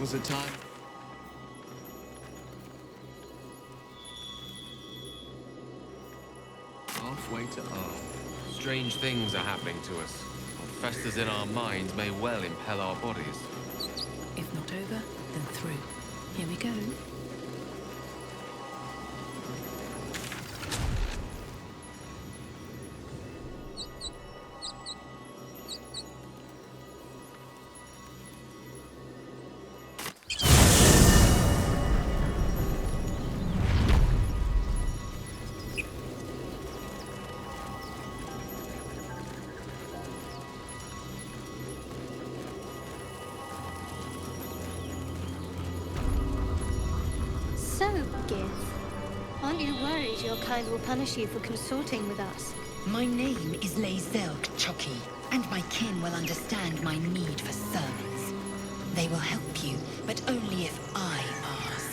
was a time. Halfway to Earth. Strange things are happening to us. What festers in our minds may well impel our bodies. If not over, then through. Here we go. So, Gith, aren't you worried your kind will punish you for consorting with us? My name is lae'zel, and my kin will understand my need for servants. They will help you, but only if I ask.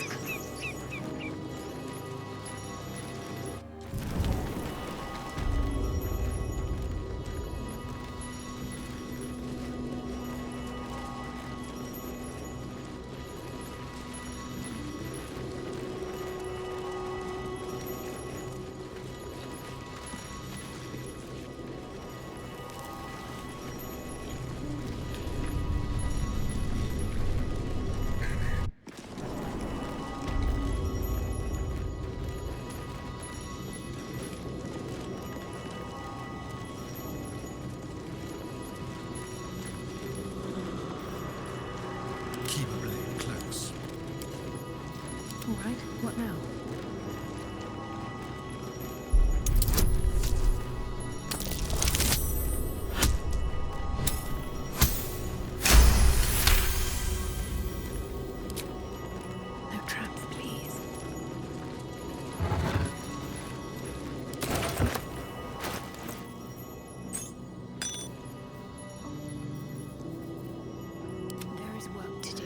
Keep playing close. All right, what now? No traps, please. There is work to do.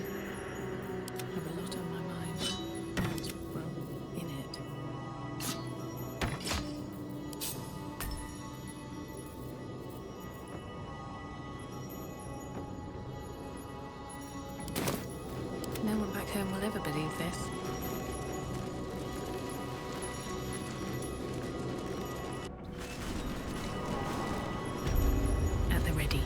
I have a lot on my mind. And, well, in it. No one back home will ever believe this. At the ready.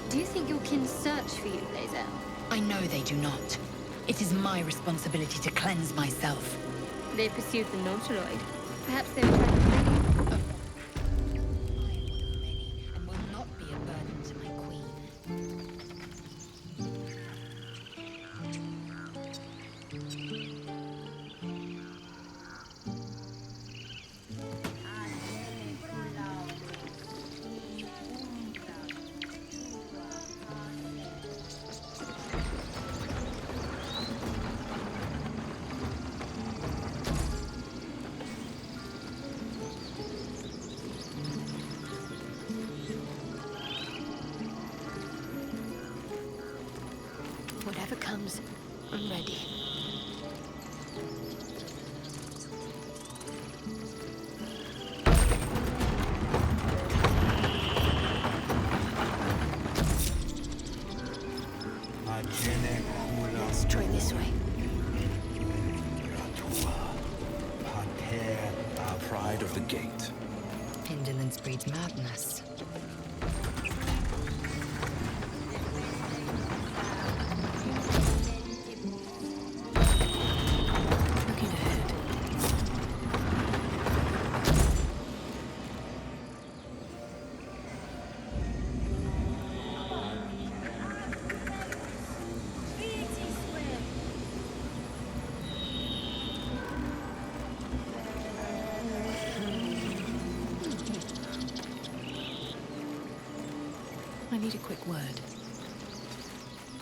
Do you think your kin search for you, lae'zel? I know they do not. It is my responsibility to cleanse myself. They pursued the nautiloid. Perhaps they were trying to kill you? I am one of many, and will not be a burden to my queen. Whatever comes, I'm ready. Let's try this way. Pride of the gate. Indolence breeds madness. Looking ahead. need a quick word.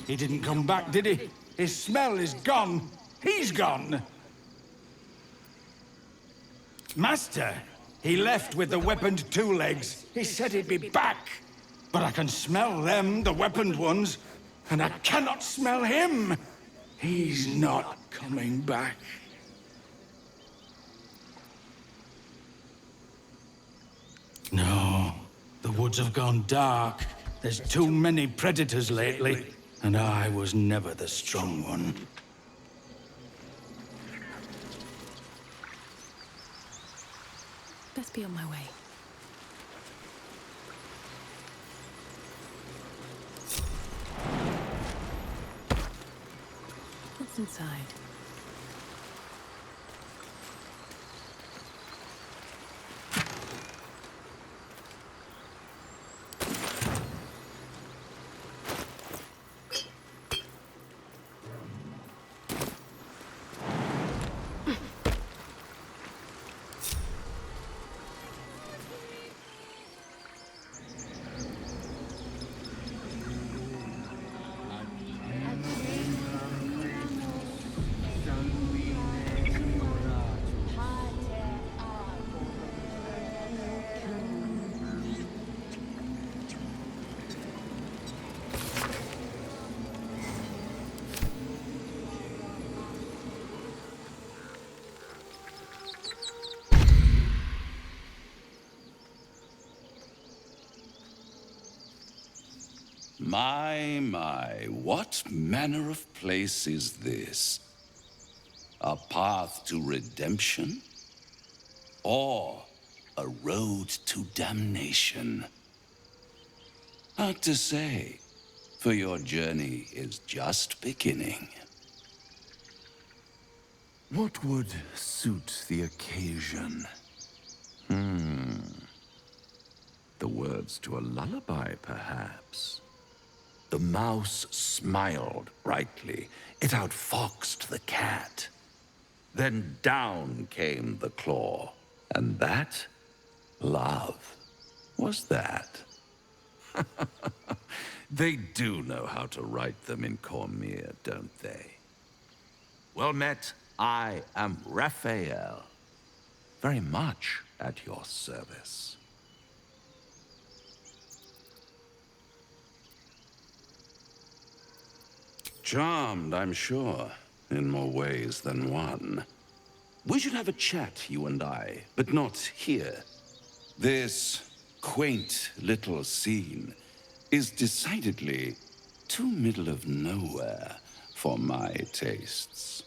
He didn't come back, did he? His smell is gone. He's gone. Master, he left with the weaponed two legs. He said he'd be back. But I can smell them, the weaponed ones, and I cannot smell him. He's not coming back. No, the woods have gone dark. There's too many predators lately, and I was never the strong one. Best be on my way. What's inside? My, what manner of place is this? A path to redemption? Or a road to damnation? Hard to say, for your journey is just beginning. What would suit the occasion? The words to a lullaby, perhaps. The mouse smiled brightly. It outfoxed the cat. Then down came the claw. And that? Love. Was that? They do know how to write them in Cormyr, don't they? Well met, I am Raphael. Very much at your service. Charmed, I'm sure, in more ways than one. We should have a chat, you and I, but not here. This quaint little scene is decidedly too middle of nowhere for my tastes.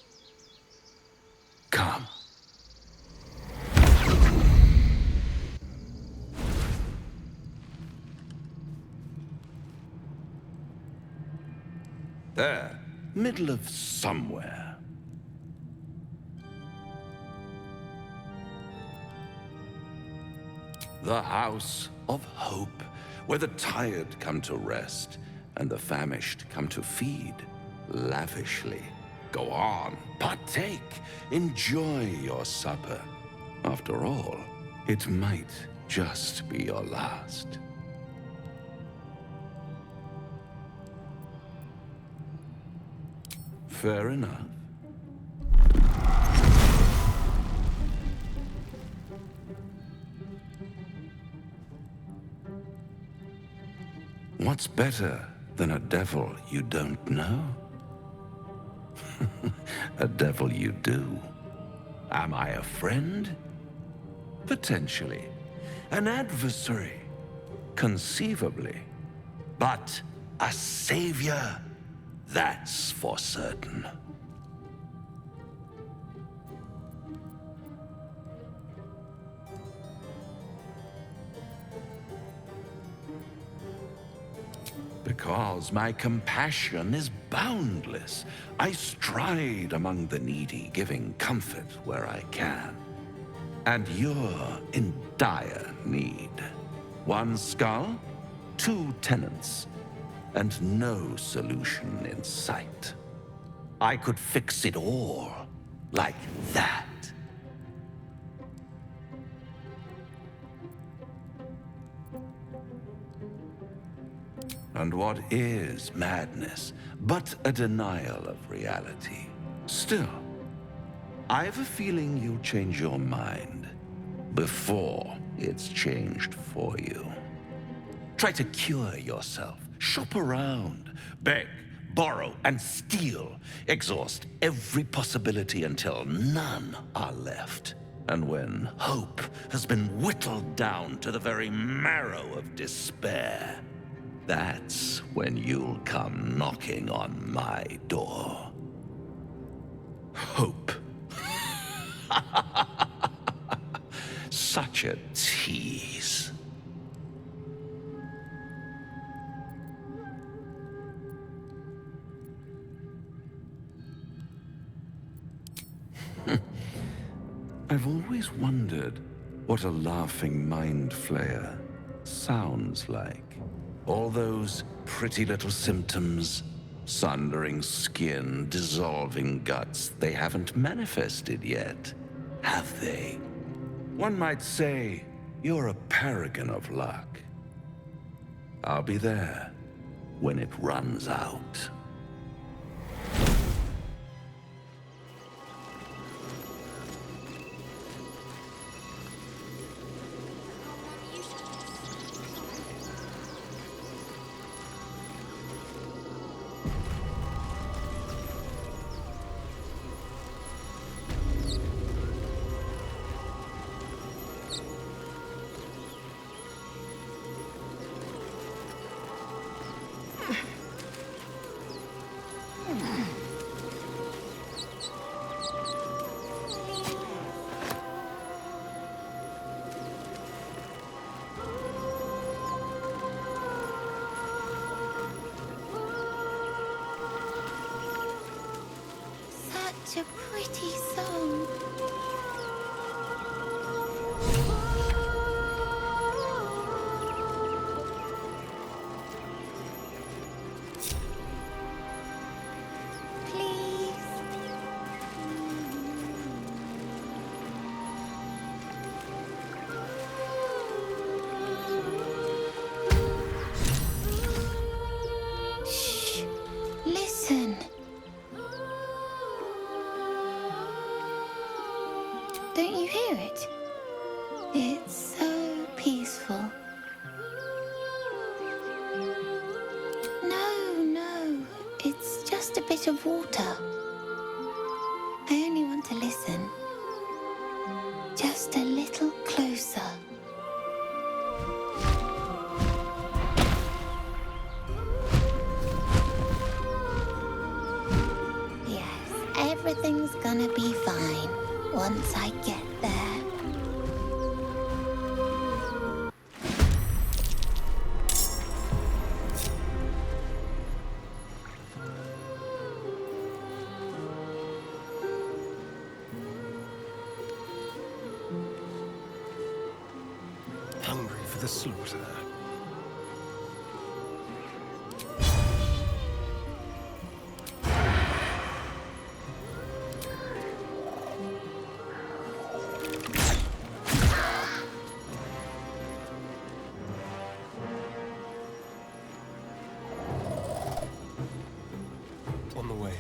Come. There, middle of somewhere. The House of Hope, where the tired come to rest and the famished come to feed lavishly. Go on, partake, enjoy your supper. After all, it might just be your last. Fair enough. What's better than a devil you don't know? A devil you do. Am I a friend? Potentially. An adversary? Conceivably. But a savior? That's for certain. Because my compassion is boundless. I stride among the needy, giving comfort where I can. And you're in dire need. One skull, two tenants, and no solution in sight. I could fix it all like that. And what is madness but a denial of reality? Still, I've a feeling you'll change your mind before it's changed for you. Try to cure yourself. Shop around. Beg, borrow, and steal. Exhaust every possibility until none are left. And when hope has been whittled down to the very marrow of despair, that's when you'll come knocking on my door. Hope. Such a tease. I've always wondered what a laughing mind flayer sounds like. All those pretty little symptoms, sundering skin, dissolving guts, they haven't manifested yet, have they? One might say you're a paragon of luck. I'll be there when it runs out. Such a pretty song. Please. Shh. Listen. Don't you hear it? It's so peaceful. No, it's just a bit of water. I only want to listen. Just a little closer. Yes, everything's gonna be fine once I get there. Hungry for the slaughter. On the way.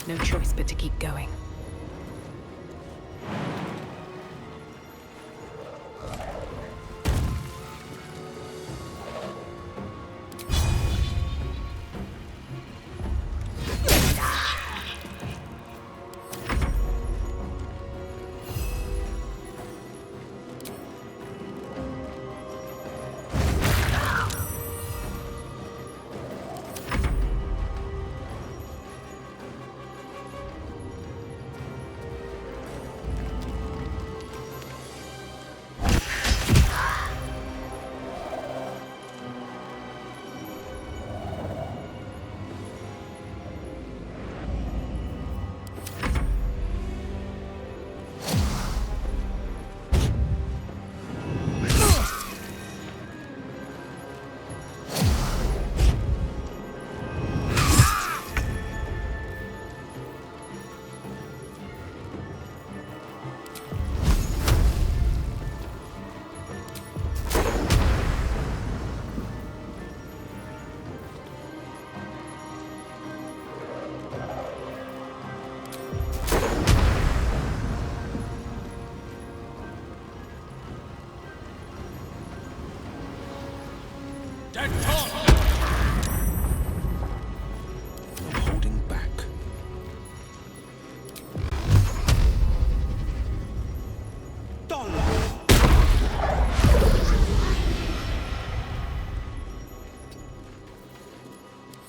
No choice but to keep going. No holding back.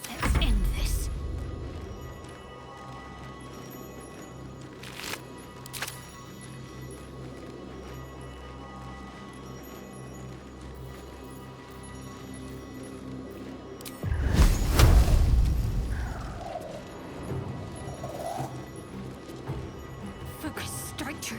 Let's end this. Focus, strike true.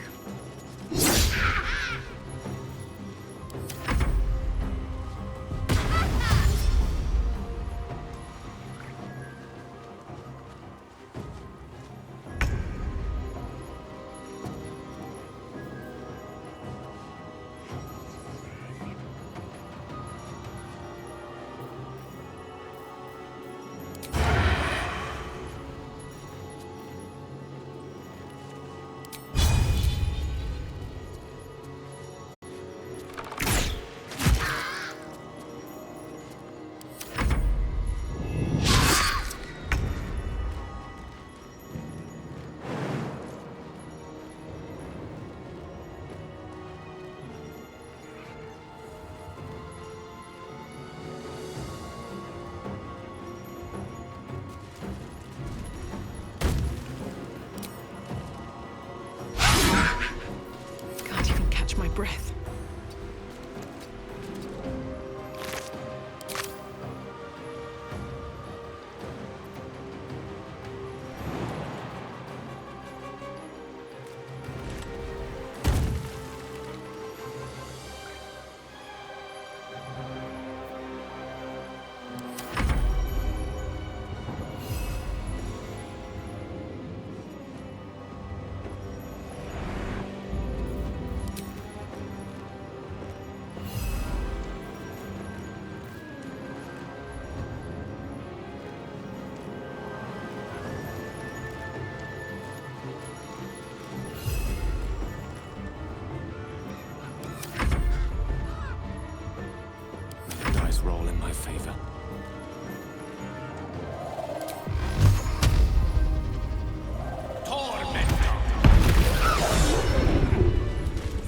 Can't even catch my breath. The dice roll in my favor.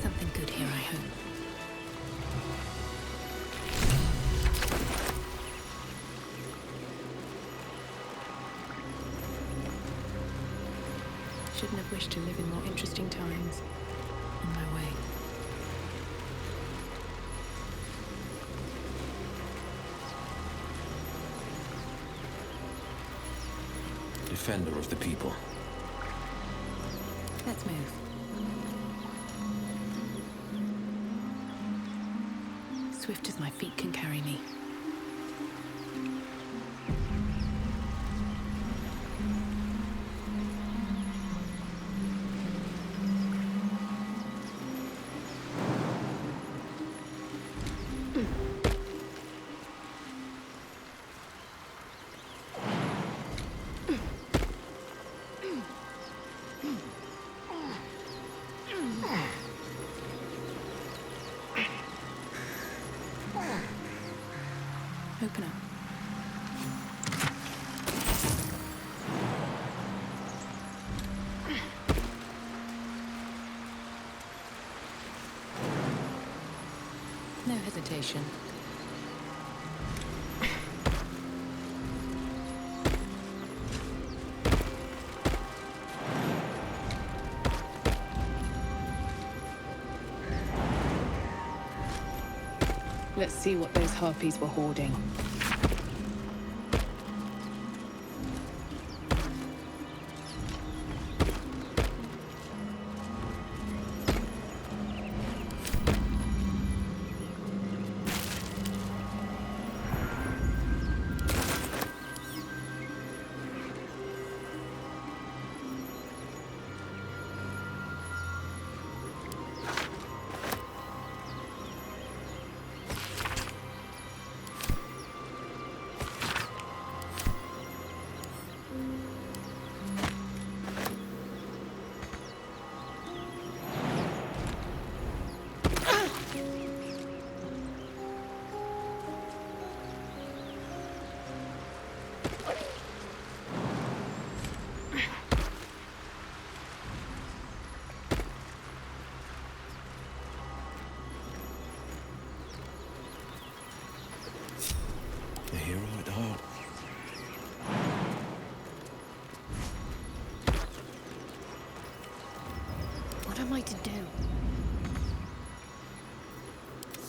Something good here, I hope. Shouldn't have wished to live in more interesting times. On my way. Defender of the people. Let's move. Swift as my feet can carry me. Open up. No hesitation. Let's see what those harpies were hoarding.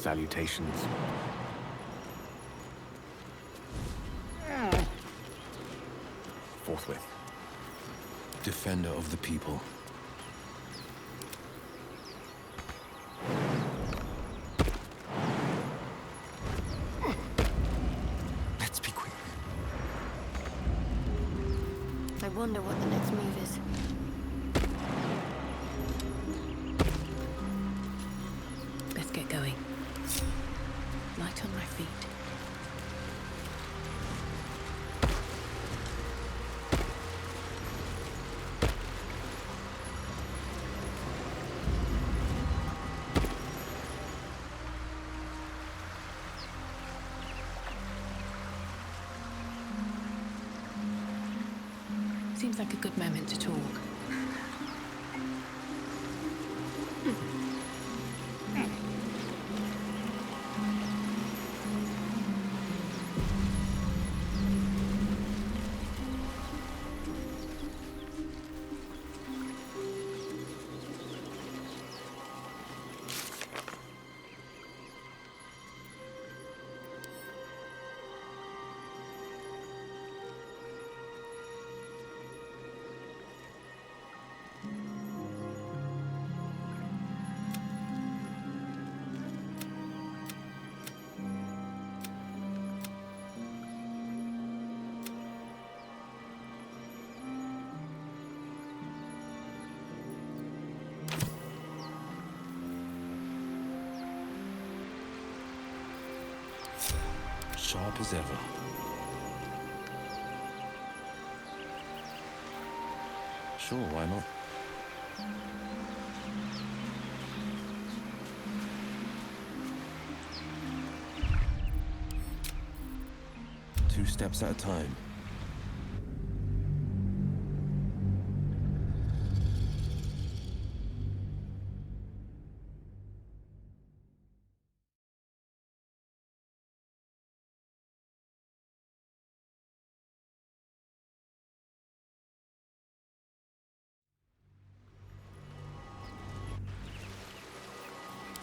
Salutations. Forthwith. Defender of the people. Let's be quick. I wonder what the next move is. Best get going. Light on my feet. Seems like a good moment to talk. Sharp as ever. Sure, why not? Two steps at a time.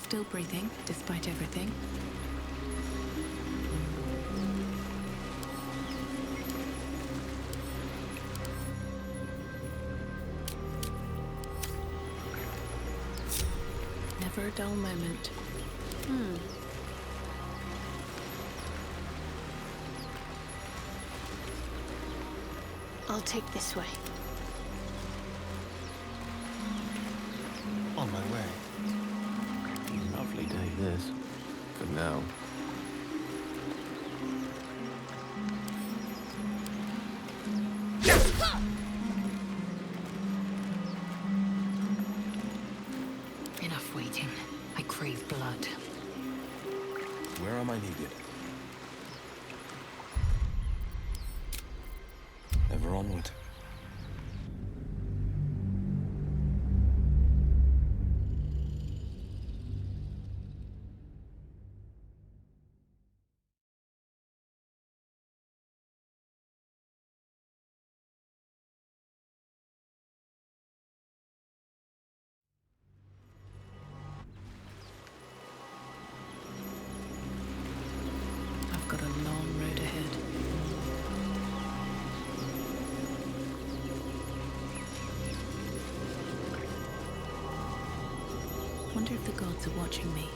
Still breathing, despite everything. Never a dull moment. I'll take this way. On my way. Lovely day, this. For now. Enough waiting. I crave blood. Where am I needed? Ever onward. I've got a long road ahead. Wonder if the gods are watching me.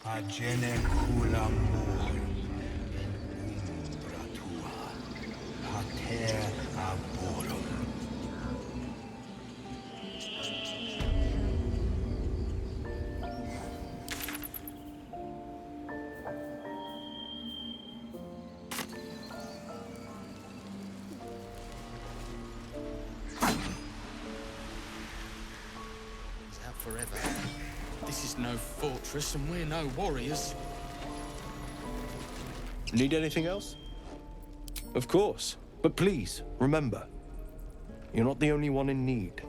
Agene kulamur. Bratua. Pater aborum. out forever. This is no fortress, and we're no warriors. Need anything else? Of course. But please, remember, you're not the only one in need.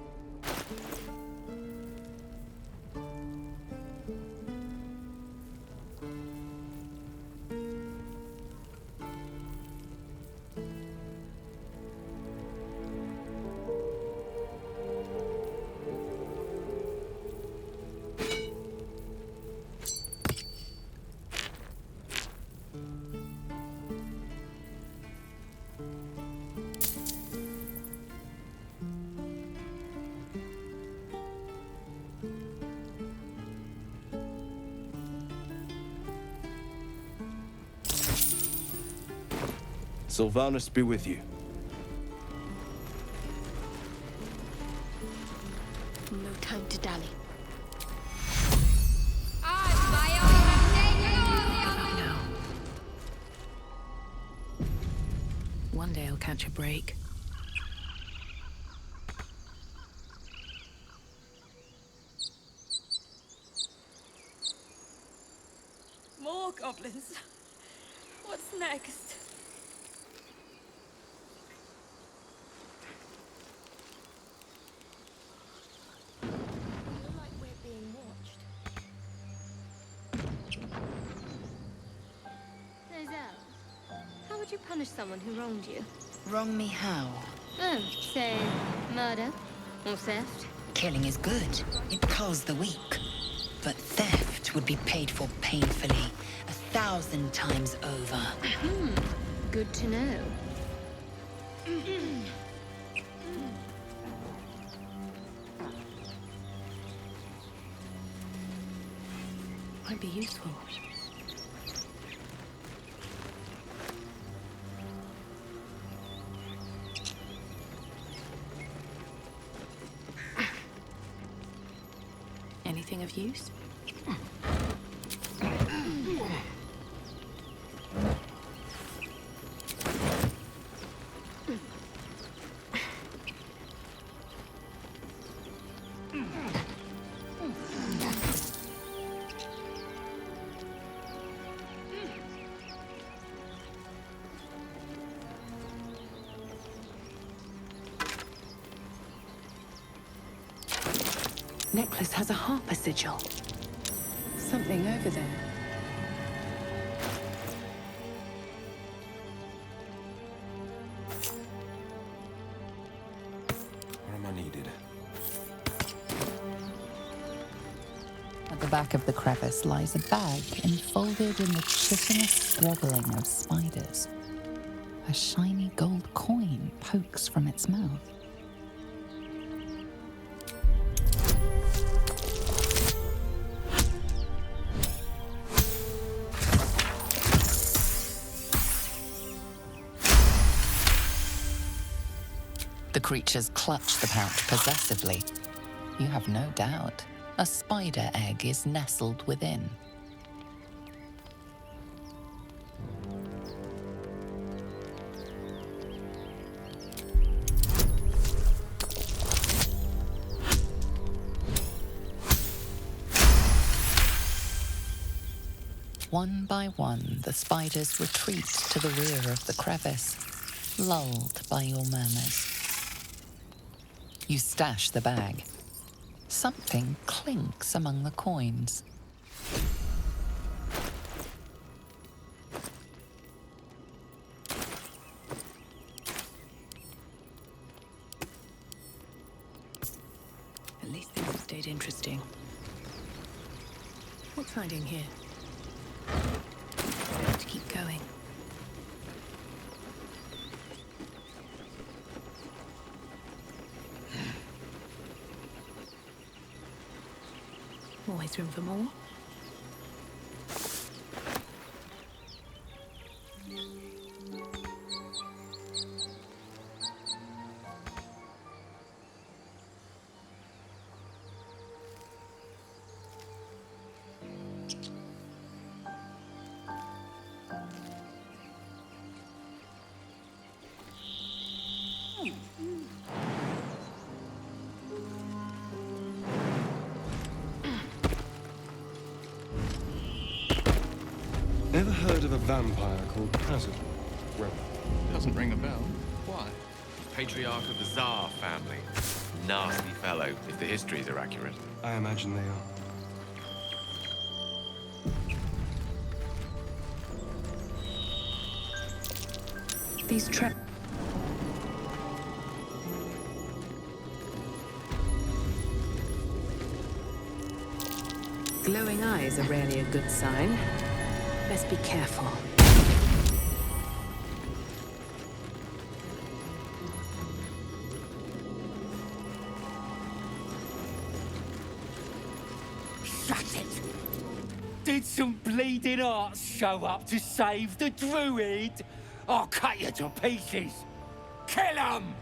Sylvanus be with you. No time to dally. No. One day I'll catch a break. More goblins. What's next? Lae'zel, how would you punish someone who wronged you? Wrong me how? Oh, say, murder or theft? Killing is good. It culls the weak. But theft would be paid for painfully, 1,000 times over. Good to know. Might be useful. Anything of use? Necklace has a harper sigil. Something over there. Where am I needed? At the back of the crevice lies a bag enfolded in the chitinous squabbling of spiders. A shiny gold coin pokes from its mouth. The creatures clutch the pouch possessively. You have no doubt a spider egg is nestled within. One by one, the spiders retreat to the rear of the crevice, lulled by your murmurs. You stash the bag. Something clinks among the coins. At least things have stayed interesting. What's hiding here? I have to keep going. Always room for more. Ever heard of a vampire called Hazard? Well, Doesn't ring a bell. Why? Patriarch of the Tsar family. Nasty fellow, if the histories are accurate. I imagine they are. These glowing eyes are rarely a good sign. Best be careful. Shut it! Did some bleeding arts show up to save the druid? I'll cut you to pieces! Kill 'em!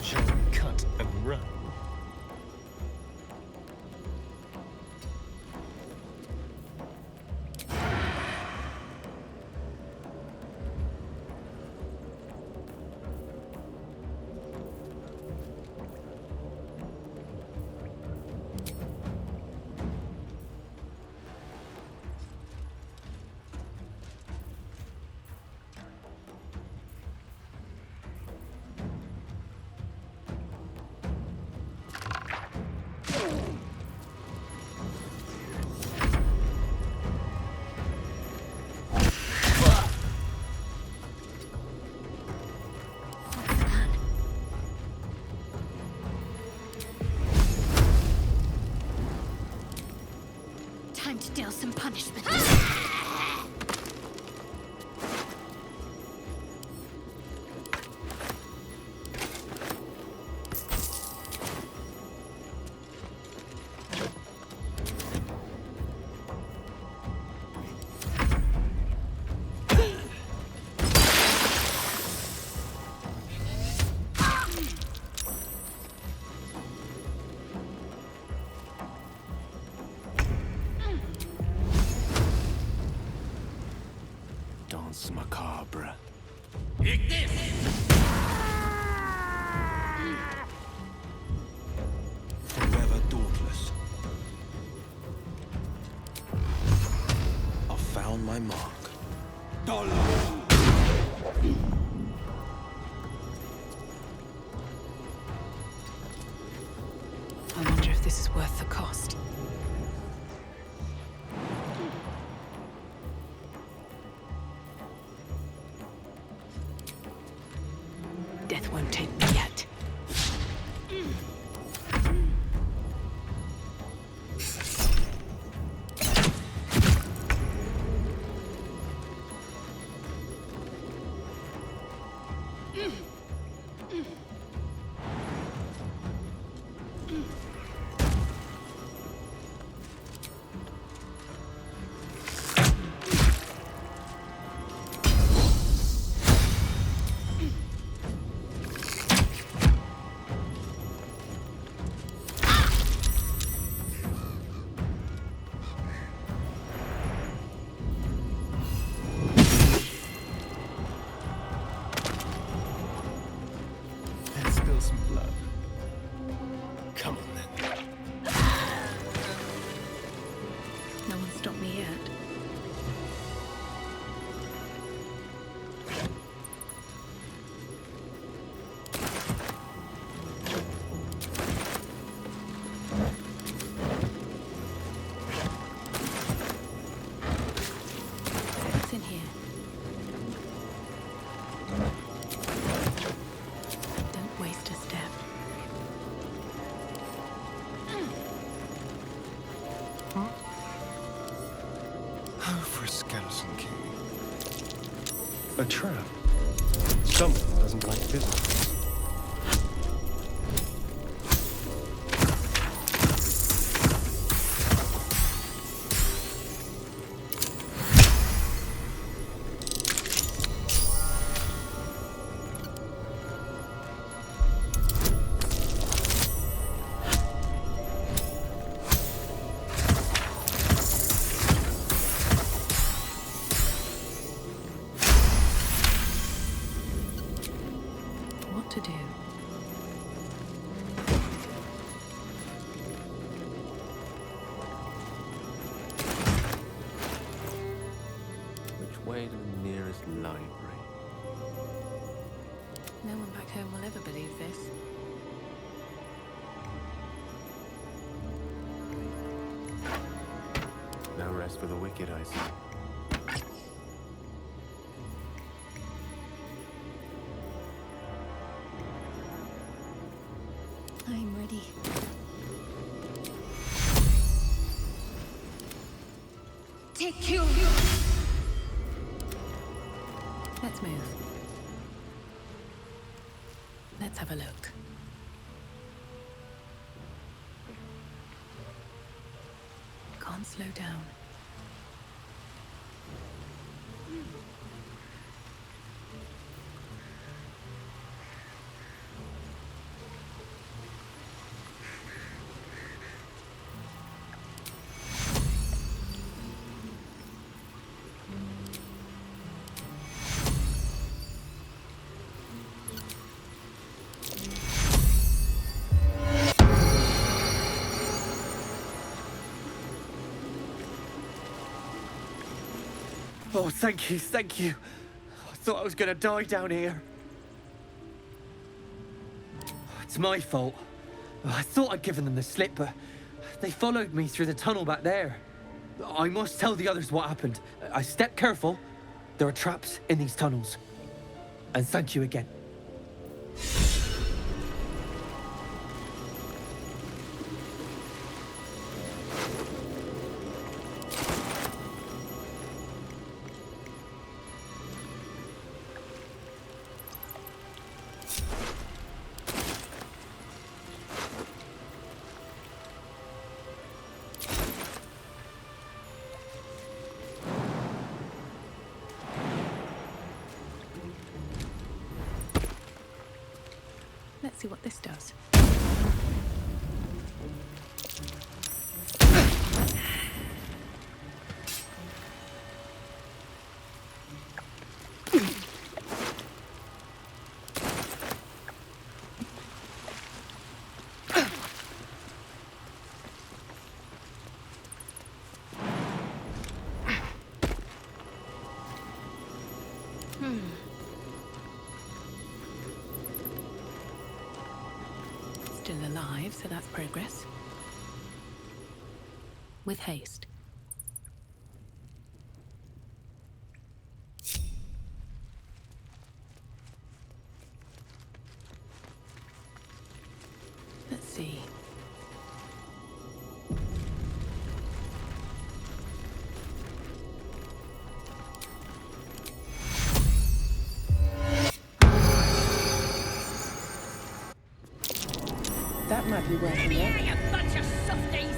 Shall we cut and run? Time to deal some punishment. Dance macabre. Eat this! Forever dauntless. I've found my mark. I wonder if this is worth the cost. Death won't take me yet. Let's spill some blood. Come on then. No one stopped me yet. What's in here? Don't waste a step. Oh, for a skeleton king. A trap. Someone doesn't like visitors. do. Which way to the nearest library? No one back home will ever believe this. No rest for the wicked, I see. I'm ready. Take you! Let's move. Let's have a look. Can't slow down. Oh, thank you, thank you. I thought I was gonna die down here. It's my fault. I thought I'd given them the slip, but they followed me through the tunnel back there. I must tell the others what happened. I stepped careful. There are traps in these tunnels. And thank you again. Let's see what this does. Still alive, so that's progress. With haste. Let's see. That might be working it. You bunch of softies!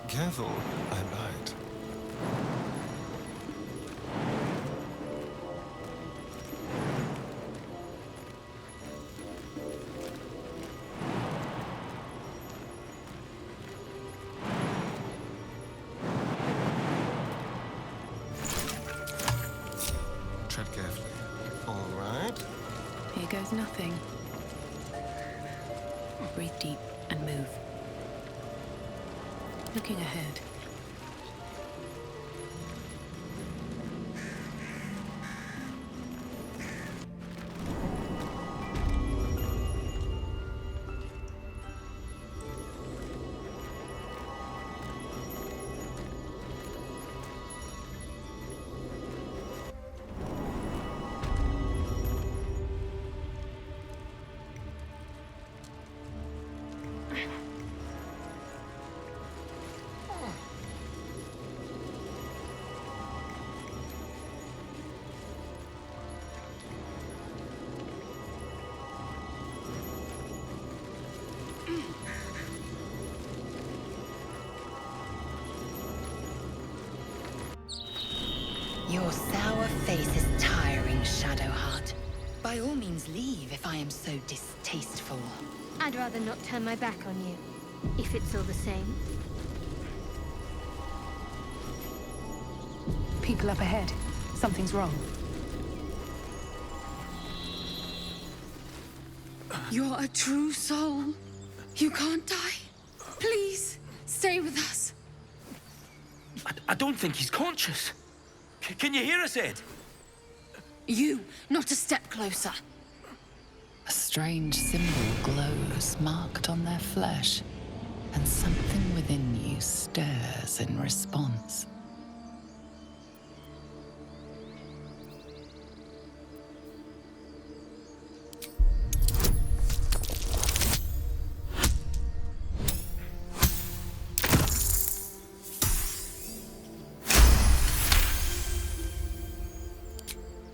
Careful, I might. Tread carefully. All right. Here goes nothing. Breathe deep and move. Looking ahead. Your sour face is tiring, Shadowheart. By all means leave if I am so distasteful. I'd rather not turn my back on you, if it's all the same. People up ahead. Something's wrong. You're a true soul. You can't die. Please, stay with us. I don't think he's conscious. Can you hear us, Ed? You, not a step closer. A strange symbol glows, marked on their flesh, and something within you stirs in response.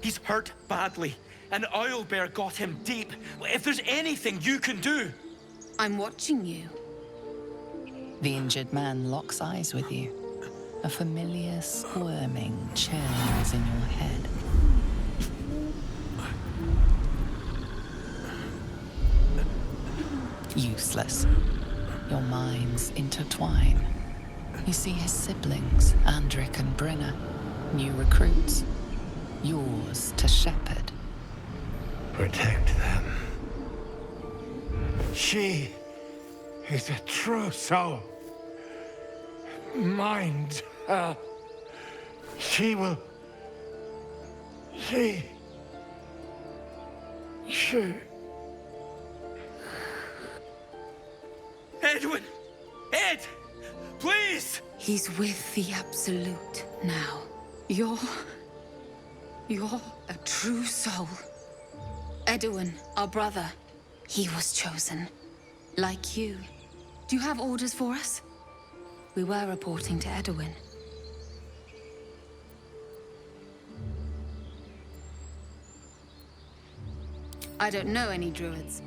He's hurt badly. An owlbear got him deep. If there's anything you can do... I'm watching you. The injured man locks eyes with you. A familiar squirming churns in your head. Useless. Your minds intertwine. You see his siblings, Andric and Brenna, new recruits. Yours to shepherd. Protect them. She is a true soul. Mind her. She will... She... Edwin! Ed! Please! He's with the Absolute now. You're a true soul. Edwin, our brother, he was chosen. Like you. Do you have orders for us? We were reporting to Edwin. I don't know any druids.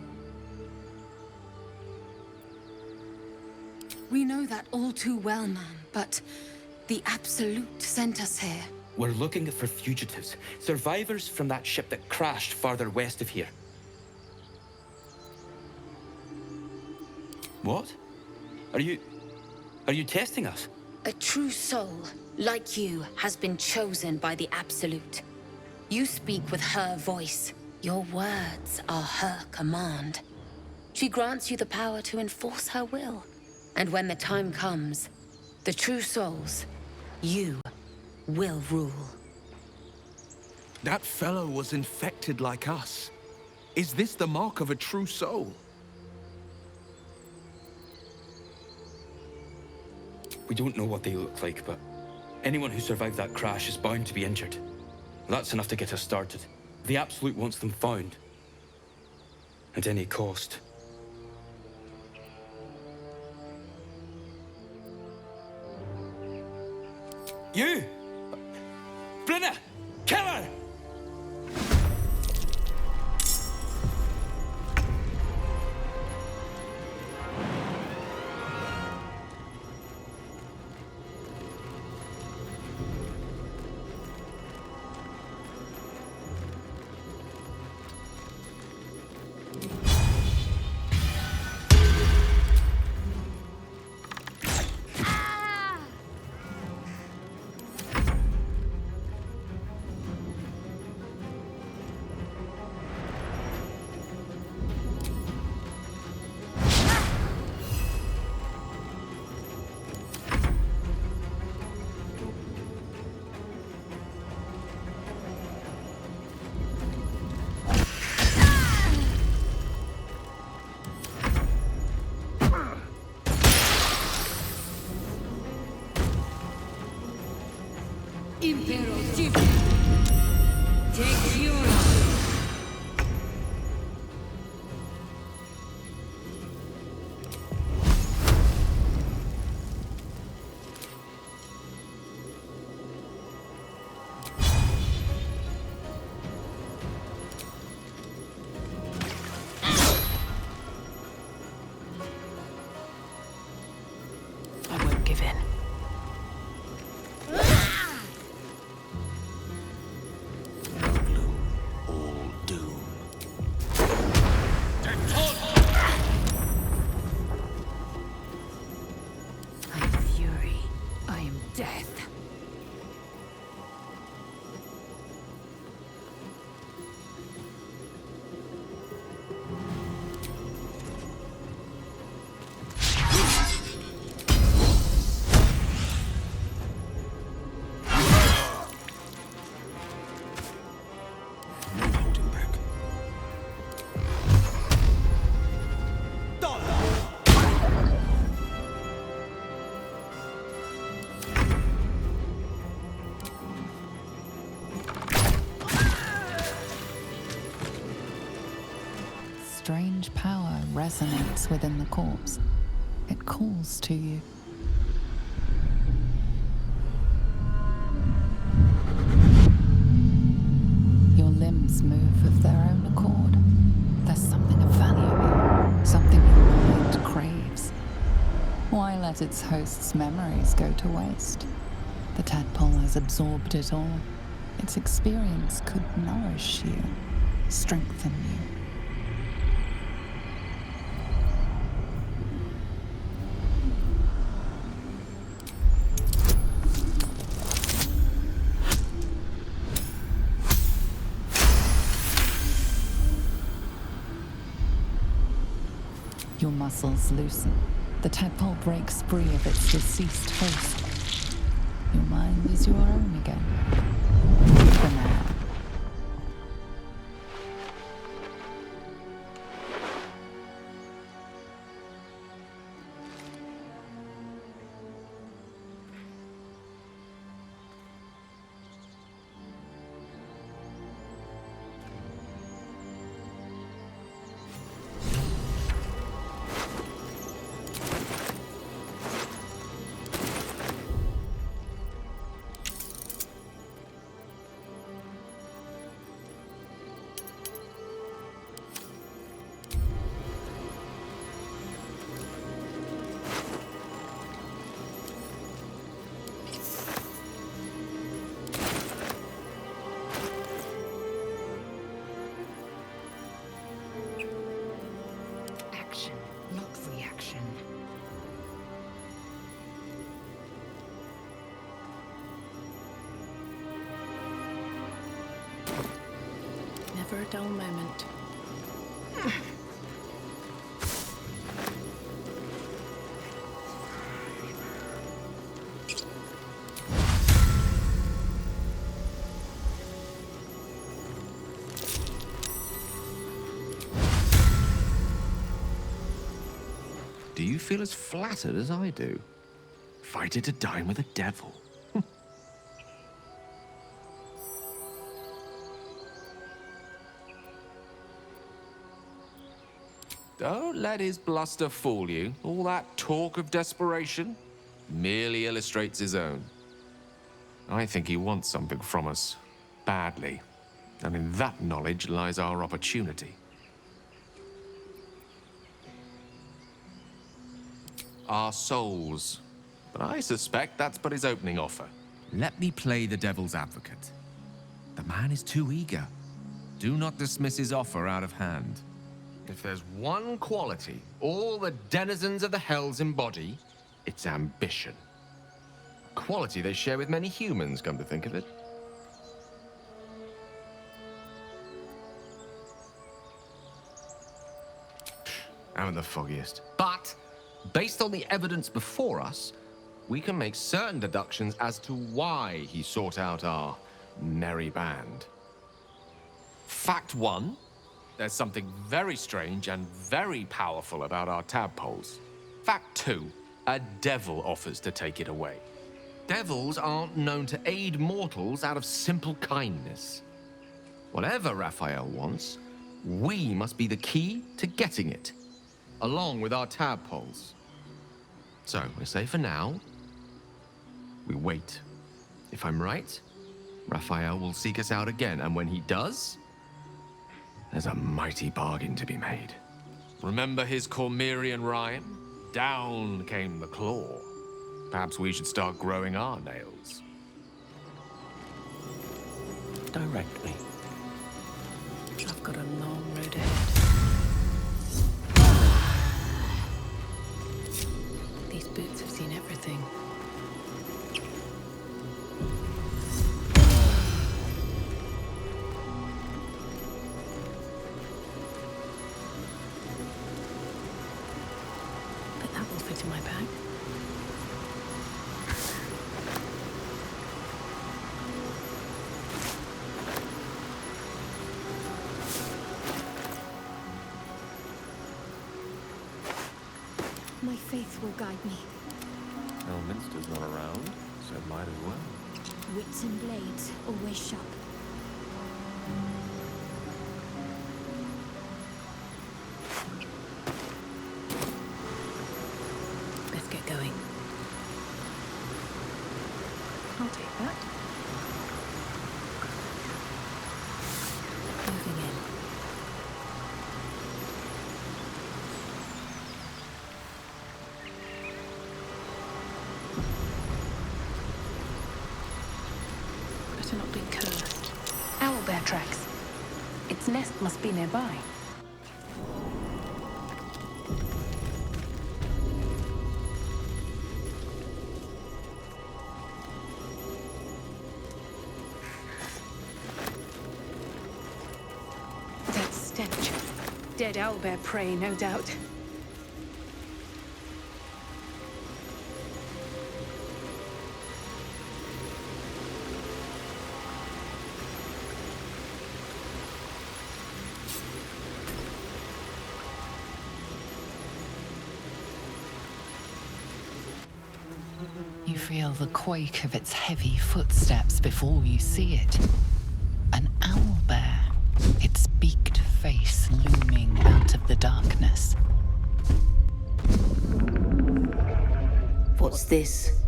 We know that all too well, man, but the Absolute sent us here. We're looking for fugitives. Survivors from that ship that crashed farther west of here. What? Are you testing us? A true soul, like you, has been chosen by the Absolute. You speak with her voice. Your words are her command. She grants you the power to enforce her will. And when the time comes, the true souls, you will rule. That fellow was infected like us. Is this the mark of a true soul? We don't know what they look like, but anyone who survived that crash is bound to be injured. That's enough to get us started. The Absolute wants them found. At any cost. You! Brenna! Kill her! strange power resonates within the corpse. It calls to you. Your limbs move of their own accord. There's something of value here, something your mind craves. Why let its host's memories go to waste? The tadpole has absorbed it all. Its experience could nourish you, strengthen you. Your muscles loosen. The tadpole breaks free of its deceased host. Your mind is your own again. For now. Never a dull moment. Do you feel as flattered as I do? Invited to dine with a devil. Don't let his bluster fool you. All that talk of desperation merely illustrates his own. I think he wants something from us, badly. And in that knowledge lies our opportunity. Our souls. But I suspect that's but his opening offer. Let me play the devil's advocate. The man is too eager. Do not dismiss his offer out of hand. If there's one quality all the denizens of the Hells embody, it's ambition. A quality they share with many humans, come to think of it. I'm the foggiest. But, based on the evidence before us, we can make certain deductions as to why he sought out our merry band. Fact one. There's something very strange and very powerful about our tadpoles. Fact two, a devil offers to take it away. Devils aren't known to aid mortals out of simple kindness. Whatever Raphael wants, we must be the key to getting it, along with our tadpoles. So, we say for now, we wait. If I'm right, Raphael will seek us out again, and when he does, there's a mighty bargain to be made. Remember his Cormyrean rhyme? Down came the claw. Perhaps we should start growing our nails. Directly. I've got a long road ahead. These boots have seen everything. But that will fit in my bag. My faith will guide me. Elminster's not around, so might as well. Wits and blades, always sharp. Its nest must be nearby. That stench. Dead owlbear prey, no doubt. You feel the quake of its heavy footsteps before you see it. An owlbear, its beaked face looming out of the darkness. What's this?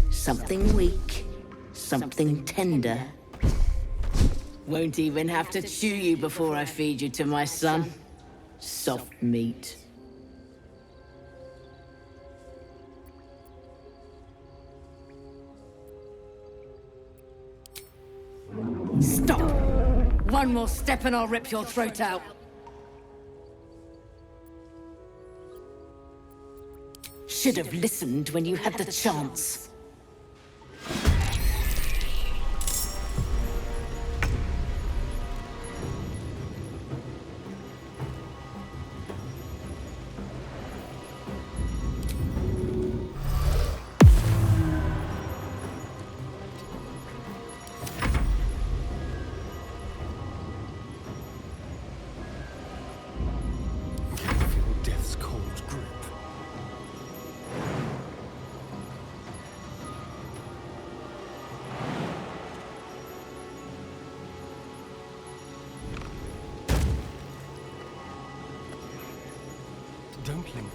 Something weak, something tender. Won't even have to chew you before I feed you to my son. Soft meat. Stop! One more step and I'll rip your throat out. Should have listened when you had the chance. Death's cold grip. Don't linger.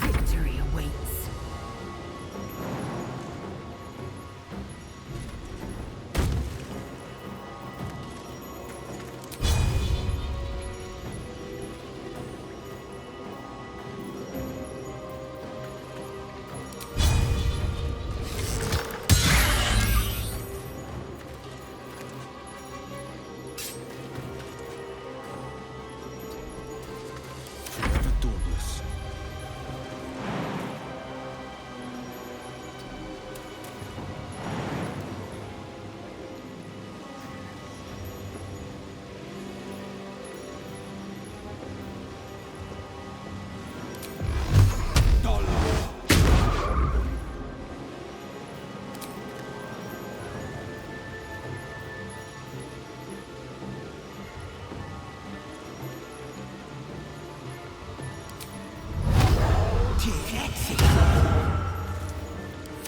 Victory awaits. Forever dauntless.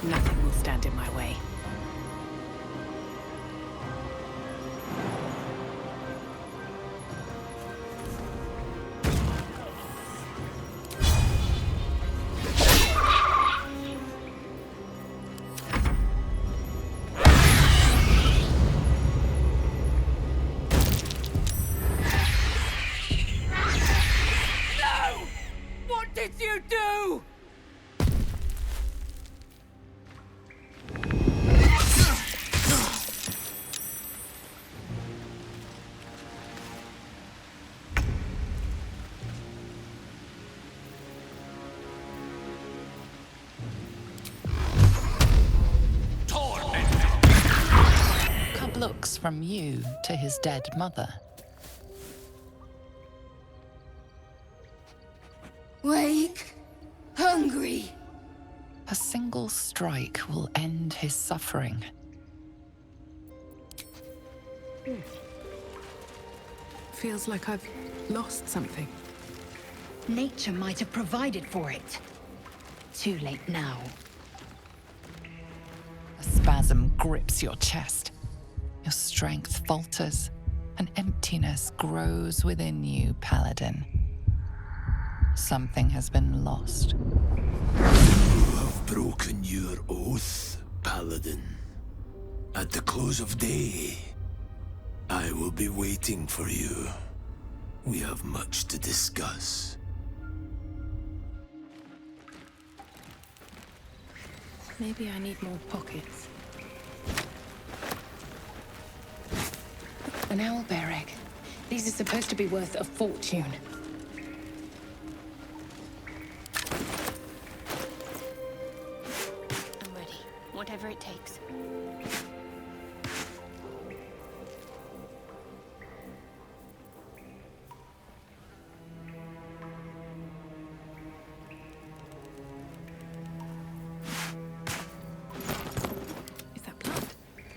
Nothing will stand in my way. No! What did you do? Cub looks from you to his dead mother. Wake. Hungry. A single strike will end his suffering. Feels like I've lost something. Nature might have provided for it. Too late now. A spasm grips your chest. Your strength falters. An emptiness grows within you, Paladin. Something has been lost. You have broken your oath, Paladin. At the close of day, I will be waiting for you. We have much to discuss. Maybe I need more pockets. An owl bear egg. These are supposed to be worth a fortune. I'm ready. Whatever it takes. Is that blood?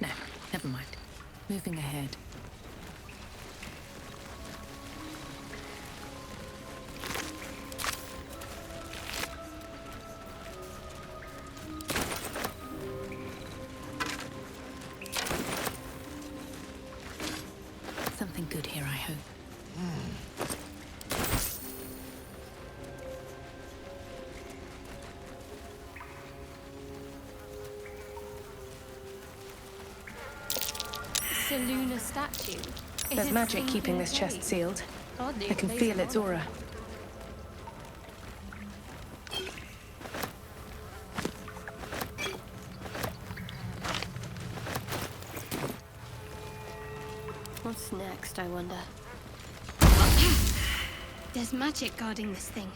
No, never mind. Moving ahead. Something good here, I hope. Seluna statue. There's magic keeping this chest sealed. I can feel its aura. What's next, I wonder? There's magic guarding this thing.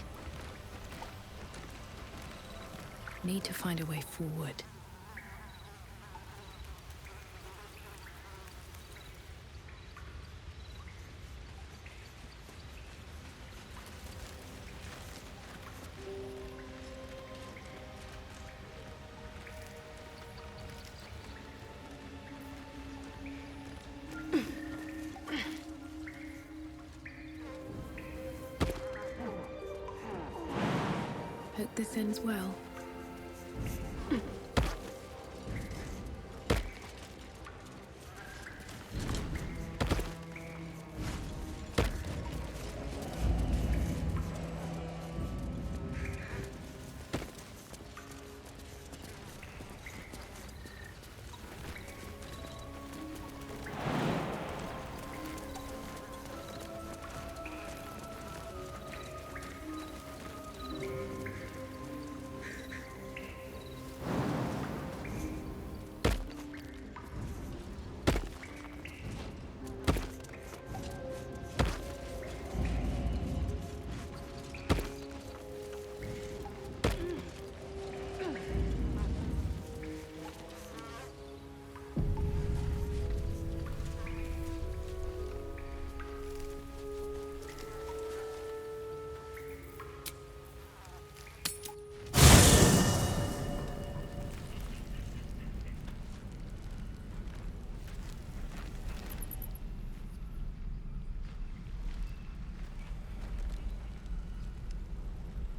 Need to find a way forward. Hope this ends well.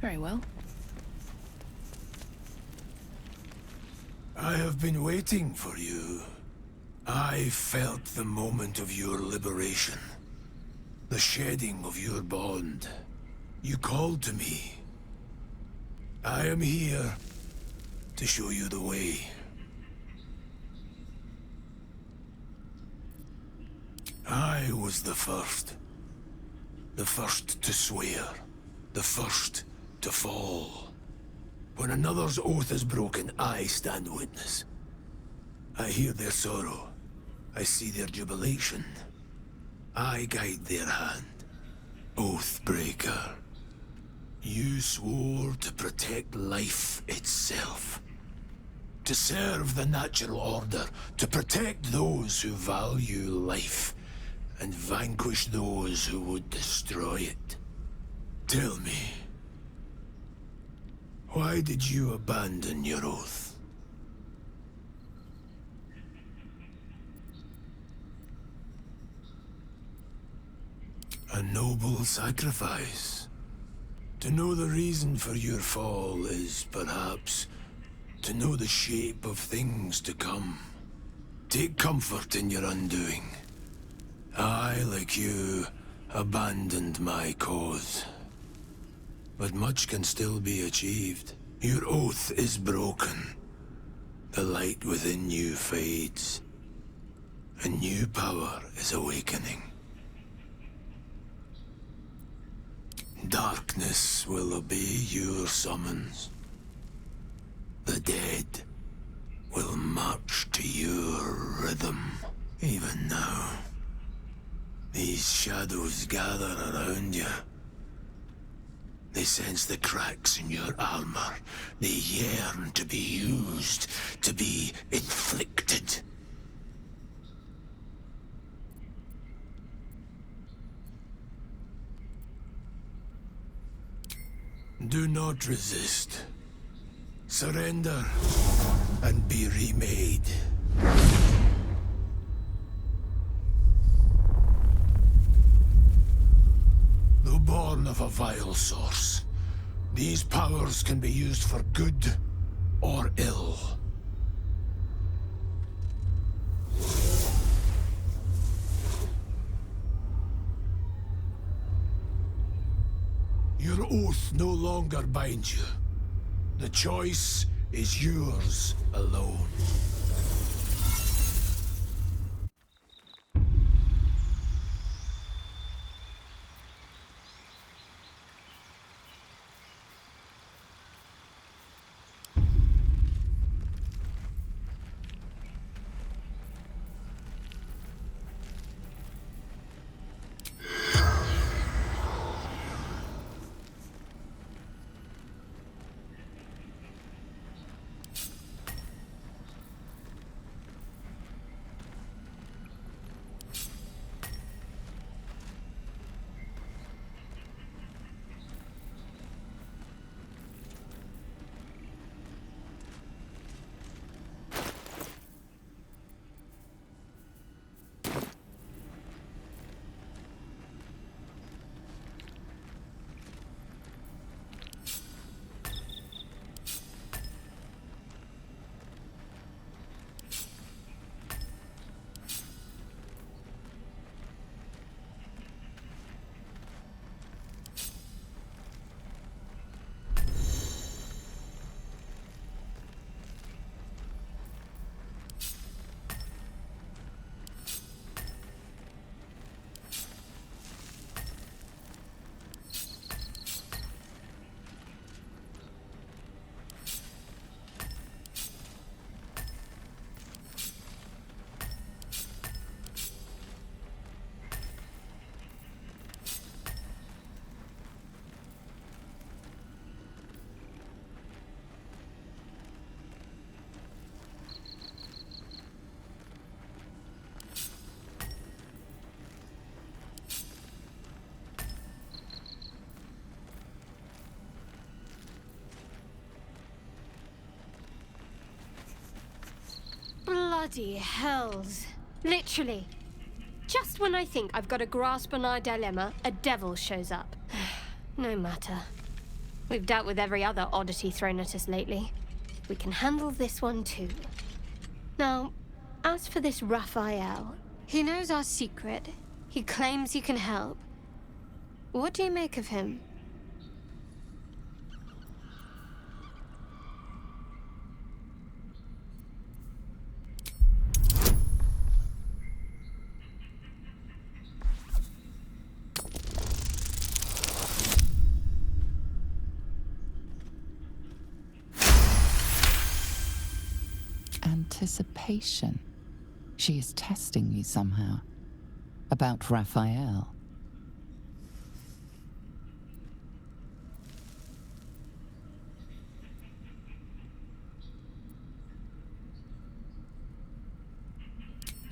Very well. I have been waiting for you. I felt the moment of your liberation. The shedding of your bond. You called to me. I am here to show you the way. I was the first. The first to swear. The first to fall. When another's oath is broken, I stand witness. I hear their sorrow. I see their jubilation. I guide their hand. Oathbreaker. You swore to protect life itself. To serve the natural order. To protect those who value life. And vanquish those who would destroy it. Tell me. Why did you abandon your oath? A noble sacrifice. To know the reason for your fall is, perhaps, to know the shape of things to come. Take comfort in your undoing. I, like you, abandoned my cause. But much can still be achieved. Your oath is broken. The light within you fades. A new power is awakening. Darkness will obey your summons. The dead will march to your rhythm. Even now, these shadows gather around you. They sense the cracks in your armor. They yearn to be used, to be inflicted. Do not resist. Surrender and be remade. Though born of a vile source, these powers can be used for good or ill. Your oath no longer binds you. The choice is yours alone. Bloody hells. Literally. Just when I think I've got a grasp on our dilemma, a devil shows up. No matter. We've dealt with every other oddity thrown at us lately. We can handle this one too. Now, as for this Raphael, he knows our secret. He claims he can help. What do you make of him? Anticipation. She is testing you somehow. About Raphael.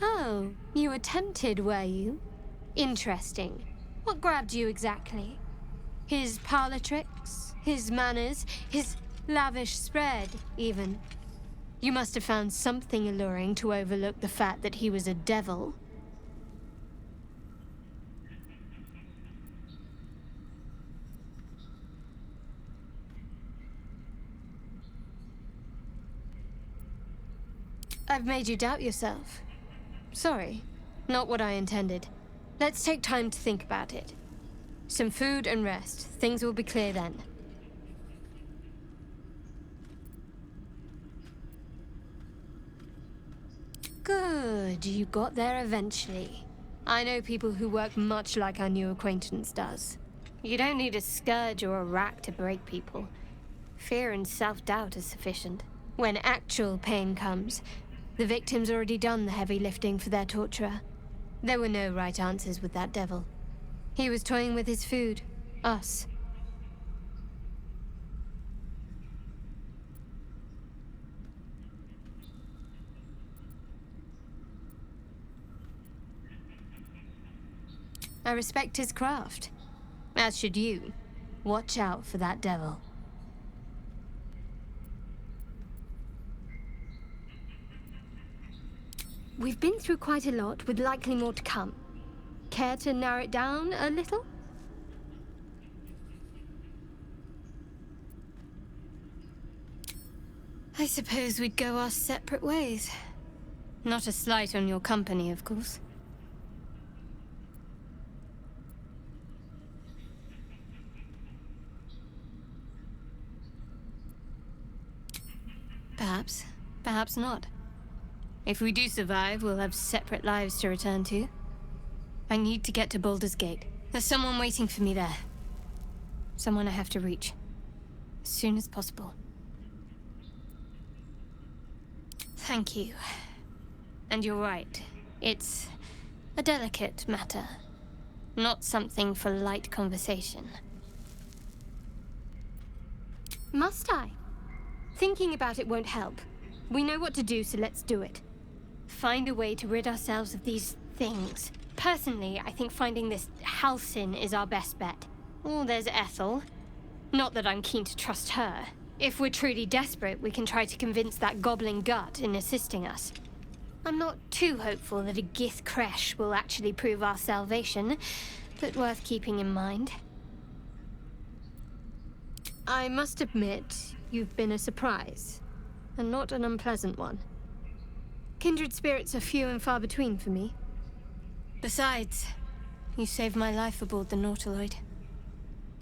Oh, you were tempted, were you? Interesting. What grabbed you exactly? His parlor tricks? His manners? His lavish spread, even? You must have found something alluring to overlook the fact that he was a devil. I've made you doubt yourself. Sorry, not what I intended. Let's take time to think about it. Some food and rest. Things will be clear then. Good. glad you got there eventually. I know people who work much like our new acquaintance does. You don't need a scourge or a rack to break people. Fear and self-doubt is sufficient. When actual pain comes, the victim's already done the heavy lifting for their torturer. There were no right answers with that devil. He was toying with his food. Us. I respect his craft. As should you. Watch out for that devil. We've been through quite a lot, with likely more to come. Care to narrow it down a little? I suppose we'd go our separate ways. Not a slight on your company, of course. Perhaps. Perhaps not. If we do survive, we'll have separate lives to return to. I need to get to Baldur's Gate. There's someone waiting for me there. Someone I have to reach. As soon as possible. Thank you. And you're right. It's a delicate matter. Not something for light conversation. Must I? Thinking about it won't help. We know what to do, so let's do it. Find a way to rid ourselves of these things. Personally, I think finding this Halcyon is our best bet. Oh, there's Ethel. Not that I'm keen to trust her. If we're truly desperate, we can try to convince that goblin gut in assisting us. I'm not too hopeful that a Gith Kresh will actually prove our salvation, but worth keeping in mind. I must admit, you've been a surprise, and not an unpleasant one. Kindred spirits are few and far between for me. Besides, you saved my life aboard the Nautiloid.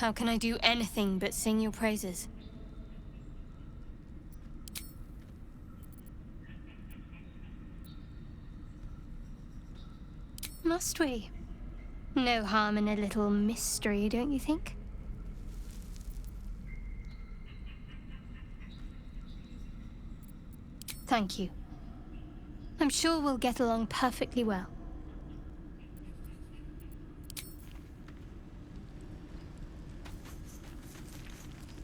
How can I do anything but sing your praises? Must we? No harm in a little mystery, don't you think? Thank you. I'm sure we'll get along perfectly well.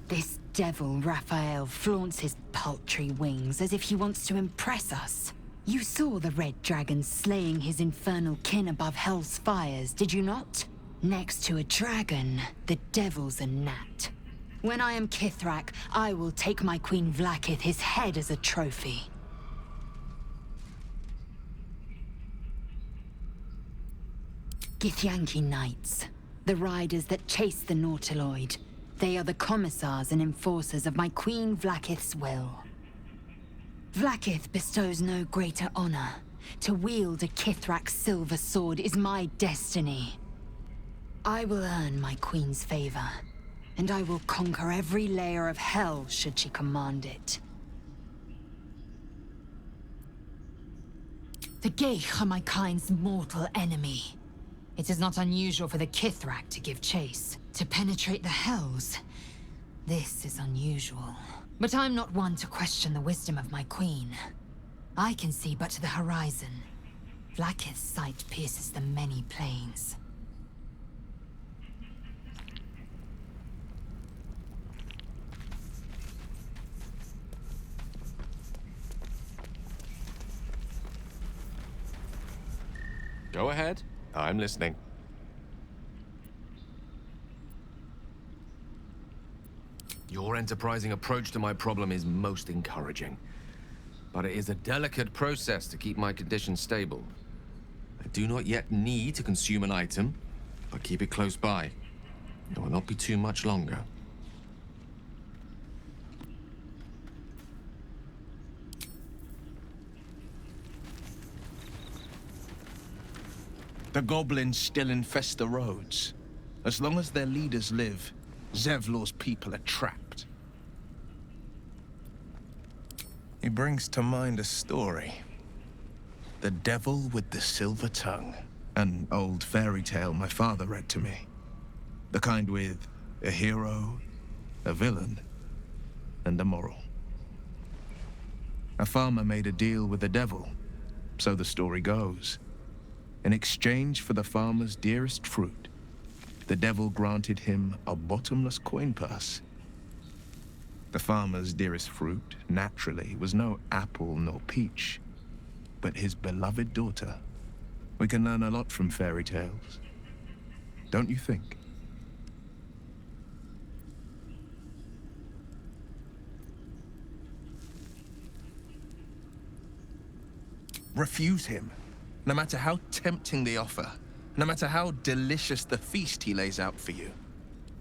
This devil, Raphael, flaunts his paltry wings as if he wants to impress us. You saw the red dragon slaying his infernal kin above hell's fires, did you not? Next to a dragon, the devil's a gnat. When I am Kithrak, I will take my Queen Vlaakith his head as a trophy. Githyanki Knights, the riders that chase the Nautiloid. They are the commissars and enforcers of my Queen Vlaakith's will. Vlaakith bestows no greater honor. To wield a Kithrak's silver sword is my destiny. I will earn my queen's favor, and I will conquer every layer of hell should she command it. The Geich are my kind's mortal enemy. It is not unusual for the Kithrak to give chase. To penetrate the hells, this is unusual. But I'm not one to question the wisdom of my queen. I can see but to the horizon. Vlaakith's sight pierces the many planes. Go ahead. I'm listening. Your enterprising approach to my problem is most encouraging. But it is a delicate process to keep my condition stable. I do not yet need to consume an item, but keep it close by. It will not be too much longer. The goblins still infest the roads. As long as their leaders live, Zevlor's people are trapped. He brings to mind a story. The Devil with the Silver Tongue. An old fairy tale my father read to me. The kind with a hero, a villain, and a moral. A farmer made a deal with the devil, so the story goes. In exchange for the farmer's dearest fruit, the devil granted him a bottomless coin purse. The farmer's dearest fruit, naturally, was no apple nor peach, but his beloved daughter. We can learn a lot from fairy tales, don't you think? Refuse him, no matter how tempting the offer, no matter how delicious the feast he lays out for you.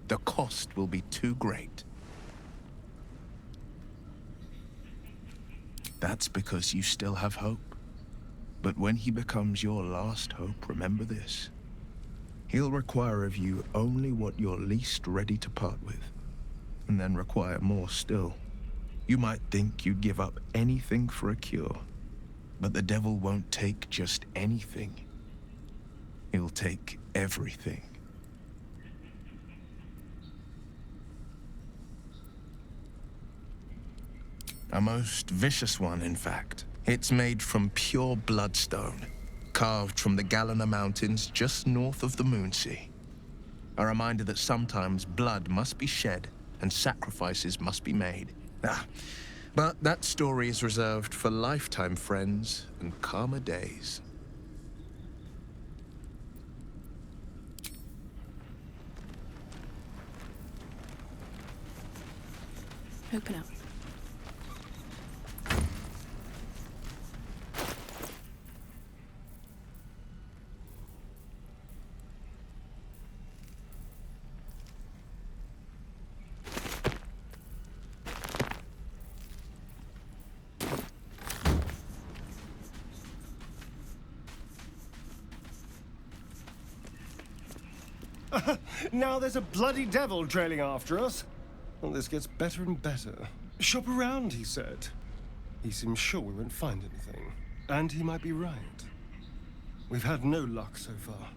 The cost will be too great. That's because you still have hope. But when he becomes your last hope, remember this. He'll require of you only what you're least ready to part with, and then require more still. You might think you'd give up anything for a cure, but the devil won't take just anything. He'll take everything. A most vicious one, in fact. It's made from pure bloodstone, carved from the Galena Mountains just north of the Moonsea. A reminder that sometimes blood must be shed and sacrifices must be made. But that story is reserved for lifetime friends and calmer days. Open up. Now there's a bloody devil trailing after us. Well, this gets better and better. Shop around, he said. He seems sure we won't find anything. And he might be right. We've had no luck so far.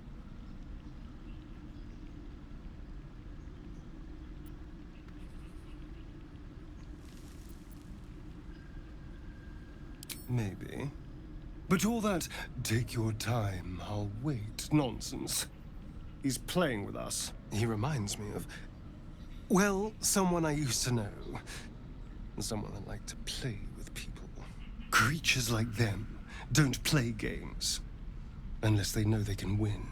Maybe. But all that, take your time, I'll wait, nonsense. He's playing with us. He reminds me of, well, someone I used to know. Someone that liked to play with people. Creatures like them don't play games unless they know they can win.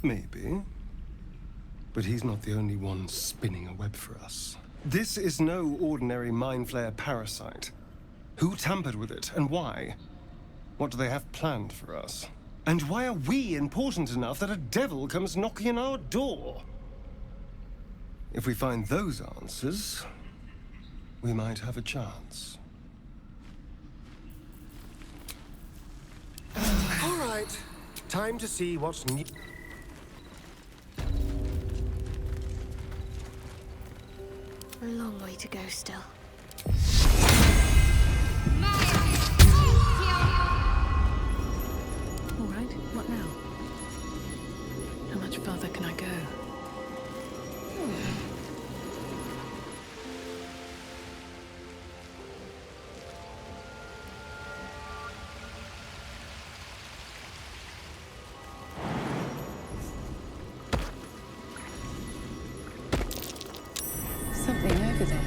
Maybe. But he's not the only one spinning a web for us. This is no ordinary mind flayer parasite. Who tampered with it, and why? What do they have planned for us? And why are we important enough that a devil comes knocking on our door? If we find those answers, we might have a chance. All right, time to see what's new. A long way to go still. All right, what now? How much further can I go? Something over there.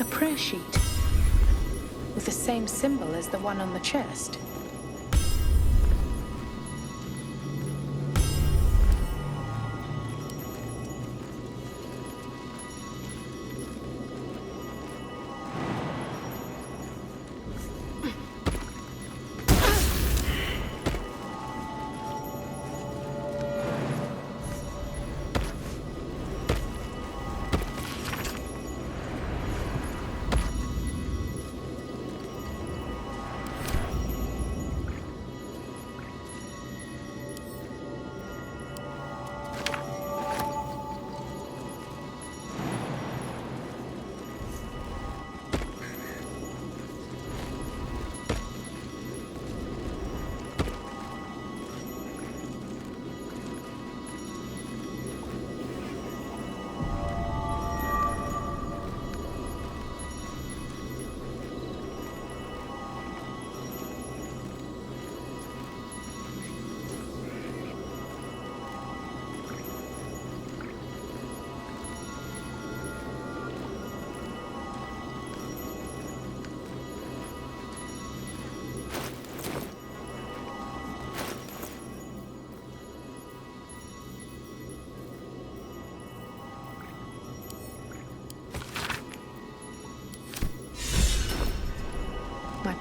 A prayer sheet. With the same symbol as the one on the chest.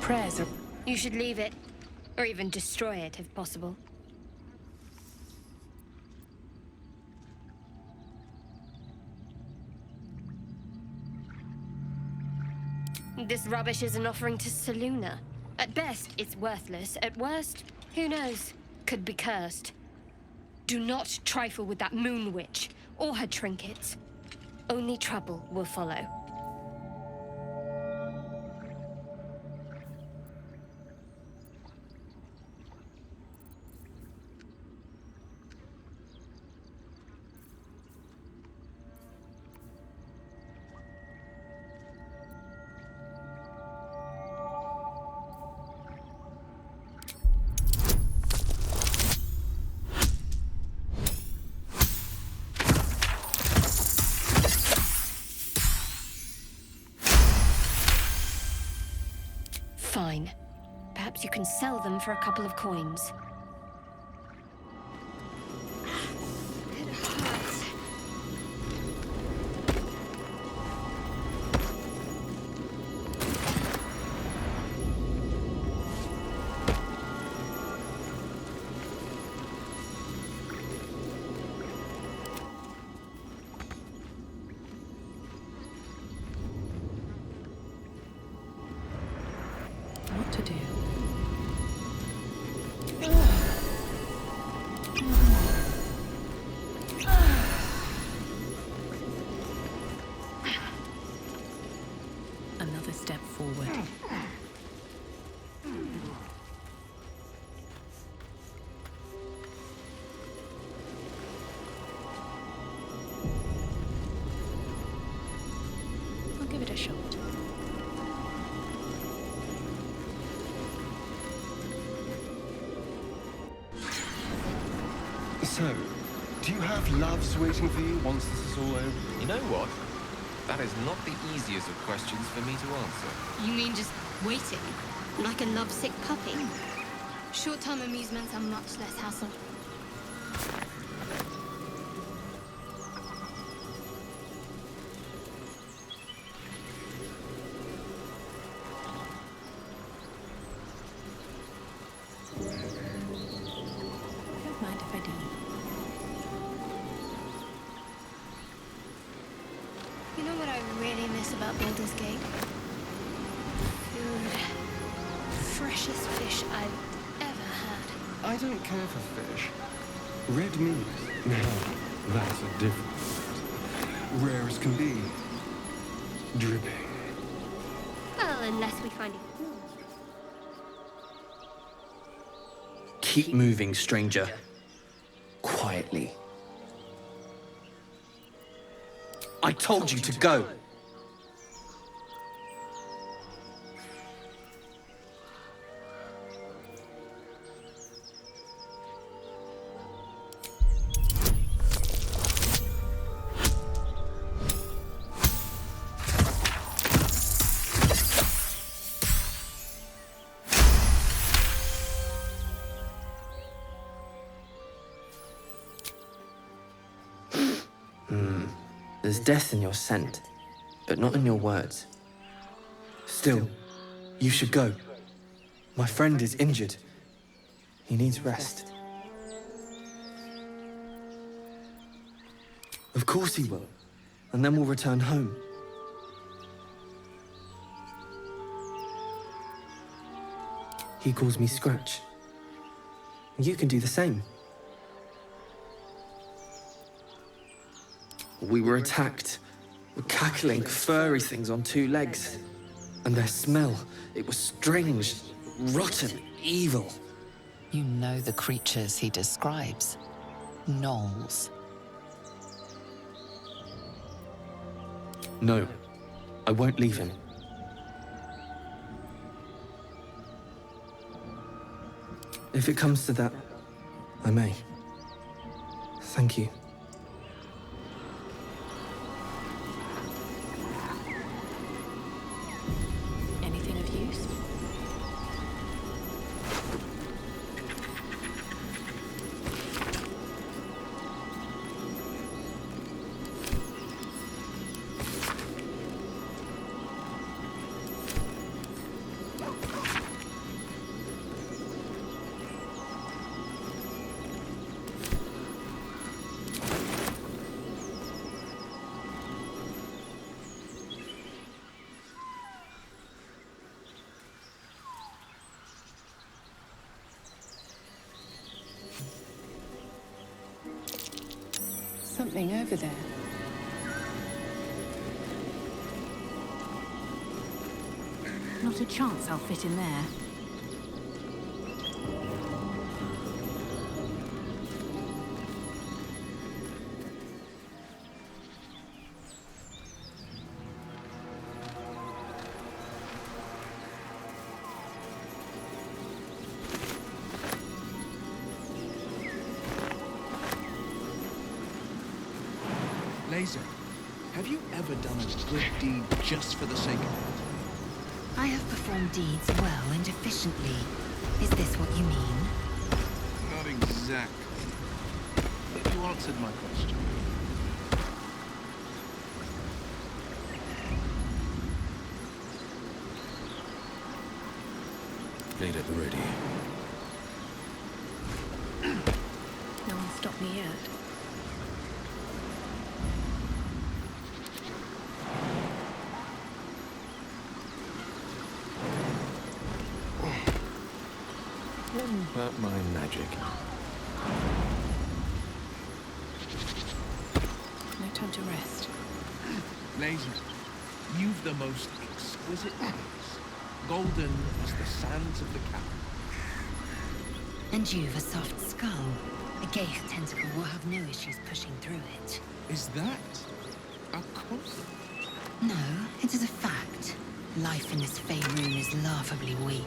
prayers are... You should leave it. Or even destroy it, if possible. This rubbish is an offering to Selûne. At best, it's worthless. At worst, who knows? Could be cursed. Do not trifle with that moon witch, or her trinkets. Only trouble will follow. Fine. Perhaps you can sell them for a couple of coins. It hurts. What to do? Another step forward. I'll give it a shot. So, do you have loves waiting for you once this is all over? You know what? That is not the easiest of questions for me to answer. You mean just waiting? Like a lovesick puppy? Short-term amusements are much less hassle. Don't mind if I do. You know what I really miss about Baldur's Gate? Food. Freshest fish I've ever had. I don't care for fish. Red meat? Now, that's a different matter. Rare as can be. Dripping. Well, unless we find it. Keep moving, stranger. Quietly. I told you to go. There's death in your scent, but not in your words. Still, you should go. My friend is injured. He needs rest. Of course he will. And then we'll return home. He calls me Scratch. You can do the same. We were attacked. With cackling, furry things on two legs. And their smell, it was strange, rotten, evil. You know the creatures he describes. Gnolls. No, I won't leave him. If it comes to that, I may. Thank you. Anything of use? something over there. Not a chance I'll fit in there. Lae'zel, have you ever done a good deed just for the sake of it? I have performed deeds well and efficiently. Is this what you mean? Not exactly. If you answered my question. Blade at the ready. No one stopped me yet. About my magic. No time to rest. Lae'zel, you've the most exquisite eyes, golden as the sands of the cavern. And you've a soft skull. A Gaeth tentacle will have no issues pushing through it. Is that a compliment? No, it is a fact. Life in this Faerun is laughably weak.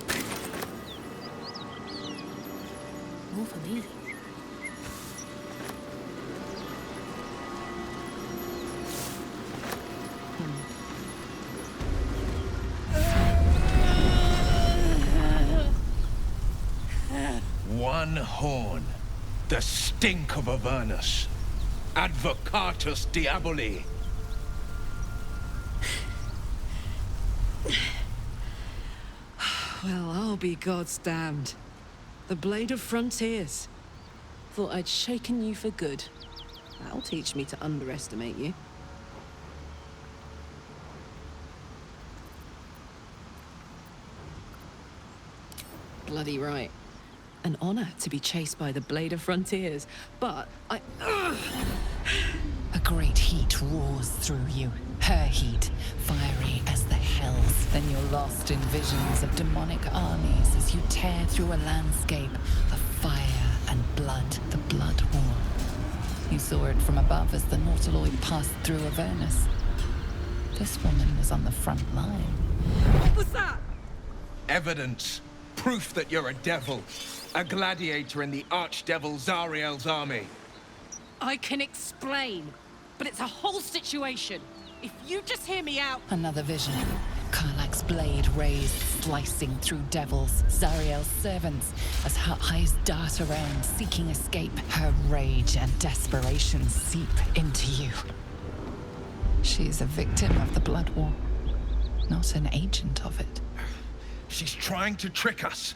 More for me. One horn, the stink of Avernus. Advocatus Diaboli. Well, I'll be God's damned. The Blade of Frontiers. Thought I'd shaken you for good. That'll teach me to underestimate you. Bloody right. An honor to be chased by the Blade of Frontiers, but I... A great heat roars through you. Her heat, fiery as the hells. Then you're lost in visions of demonic armies as you tear through a landscape of fire and blood, the Blood War. You saw it from above as the Nautiloid passed through Avernus. This woman was on the front line. What was that? Evidence. Proof that you're a devil. A gladiator in the archdevil Zariel's army. I can explain, but it's a whole situation. If you just hear me out... Another vision. Karlach's blade raised, slicing through devils, Zariel's servants, as her eyes dart around, seeking escape. Her rage and desperation seep into you. She is a victim of the Blood War, not an agent of it. She's trying to trick us.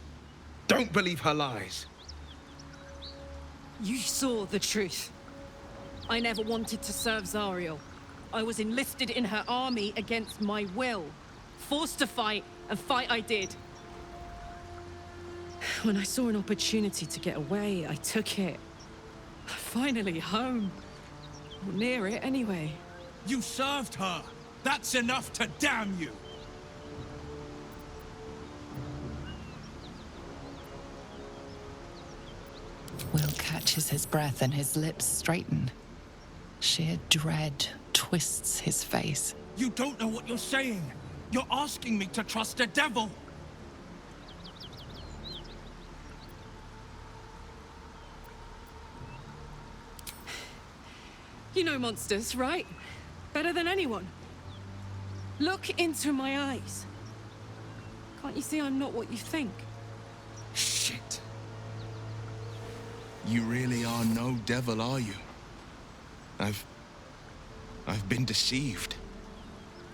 Don't believe her lies. You saw the truth. I never wanted to serve Zariel. I was enlisted in her army against my will. Forced to fight, and fight I did. When I saw an opportunity to get away, I took it. Finally home. Or near it, anyway. You served her! That's enough to damn you! Will catches his breath and his lips straighten. Sheer dread twists his face. You don't know what you're saying! You're asking me to trust a devil! You know monsters, right? Better than anyone. Look into my eyes. Can't you see I'm not what you think? Shit. You really are no devil, are you? I've been deceived.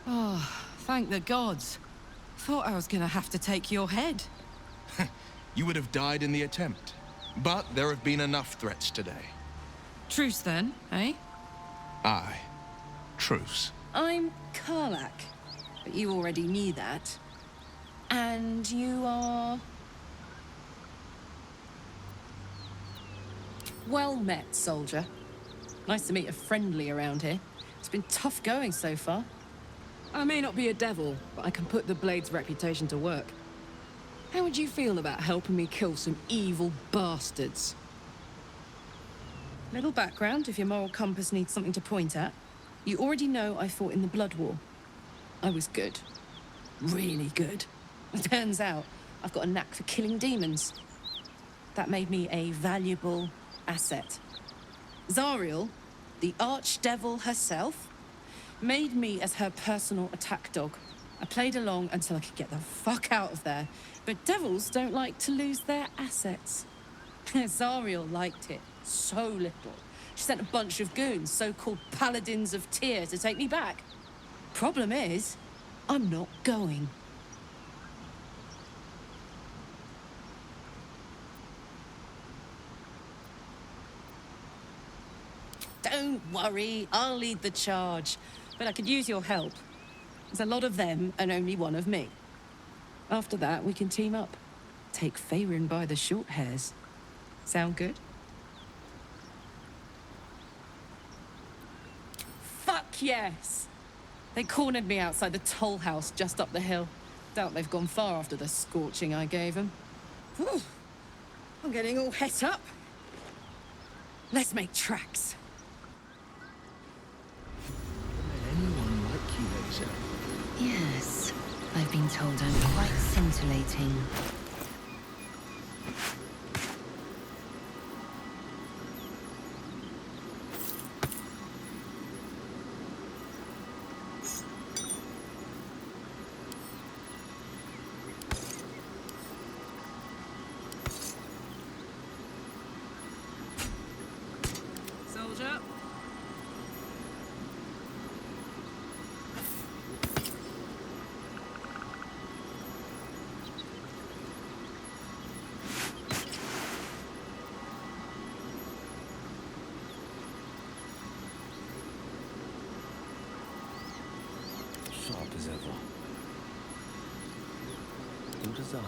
Oh, thank the gods. Thought I was gonna have to take your head. You would have died in the attempt. But there have been enough threats today. Truce then, eh? Aye. Truce. I'm Karlach, but you already knew that. And you are... Well met, soldier. Nice to meet a friendly around here. It's been tough going so far. I may not be a devil, but I can put the Blade's reputation to work. How would you feel about helping me kill some evil bastards? Little background, if your moral compass needs something to point at. You already know I fought in the Blood War. I was good. Really good. Turns out, I've got a knack for killing demons. That made me a valuable asset. Zariel, the archdevil herself, made me as her personal attack dog. I played along until I could get the fuck out of there. But devils don't like to lose their assets. Zariel liked it so little. She sent a bunch of goons, so-called Paladins of Tyr, to take me back. Problem is, I'm not going. Don't worry, I'll lead the charge. But I could use your help. There's a lot of them and only one of me. After that, we can team up. Take Faerun by the short hairs. Sound good? Fuck yes! They cornered me outside the toll house just up the hill. Doubt they've gone far after the scorching I gave them. Whew. I'm getting all het up. Let's make tracks. Anyone like you, lae'zel? Yes, I've been told I'm quite scintillating. Soldier. Sharp as ever. Your desire.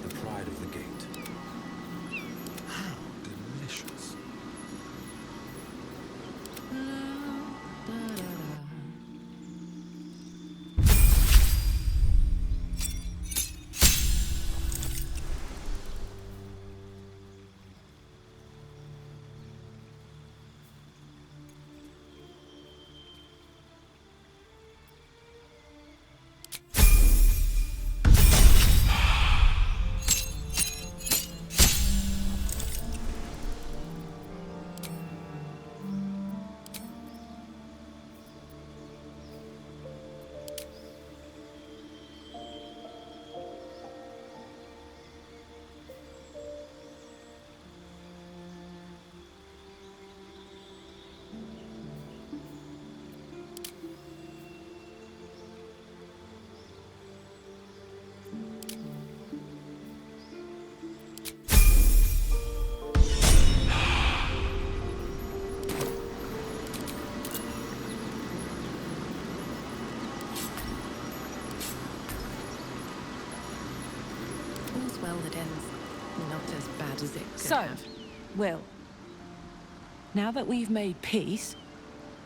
The pride of the gate. How delicious. All's well that ends not as bad as it could So, have. Will, now that we've made peace,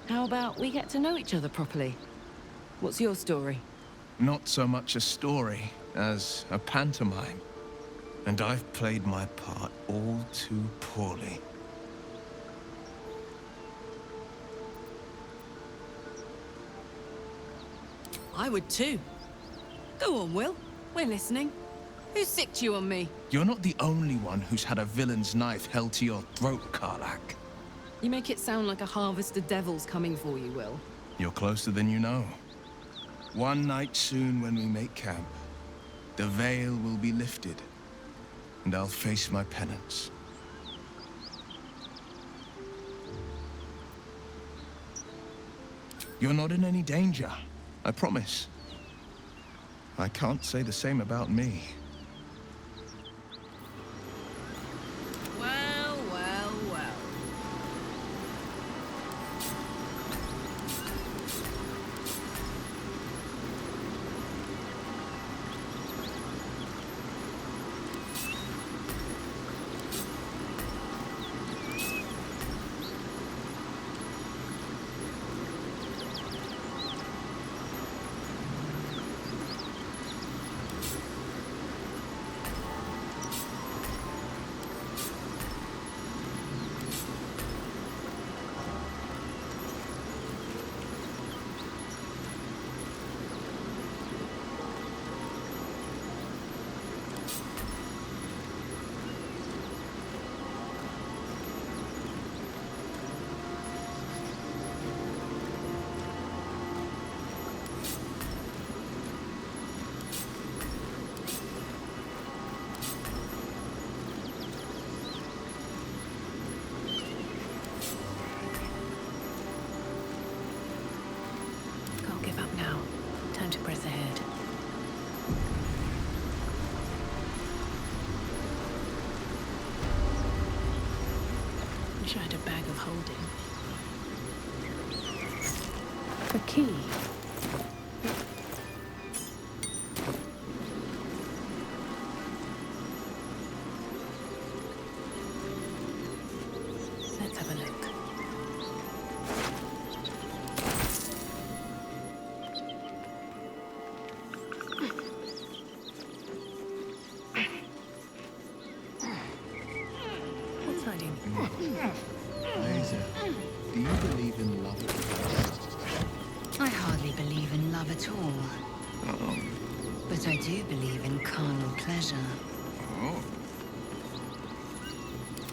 how about we get to know each other properly? What's your story? Not so much a story as a pantomime. And I've played my part all too poorly. I would too. Go on, Will. We're listening. Who sicked you on me? You're not the only one who's had a villain's knife held to your throat, Karlach. You make it sound like a harvest of devils coming for you, Will. You're closer than you know. One night soon when we make camp, the veil will be lifted, and I'll face my penance. You're not in any danger, I promise. I can't say the same about me. Well, well, well. of holding. The key. Let's have a look. What's hiding? Lae'zel, do you believe in love? I hardly believe in love at all. But I do believe in carnal pleasure. Oh.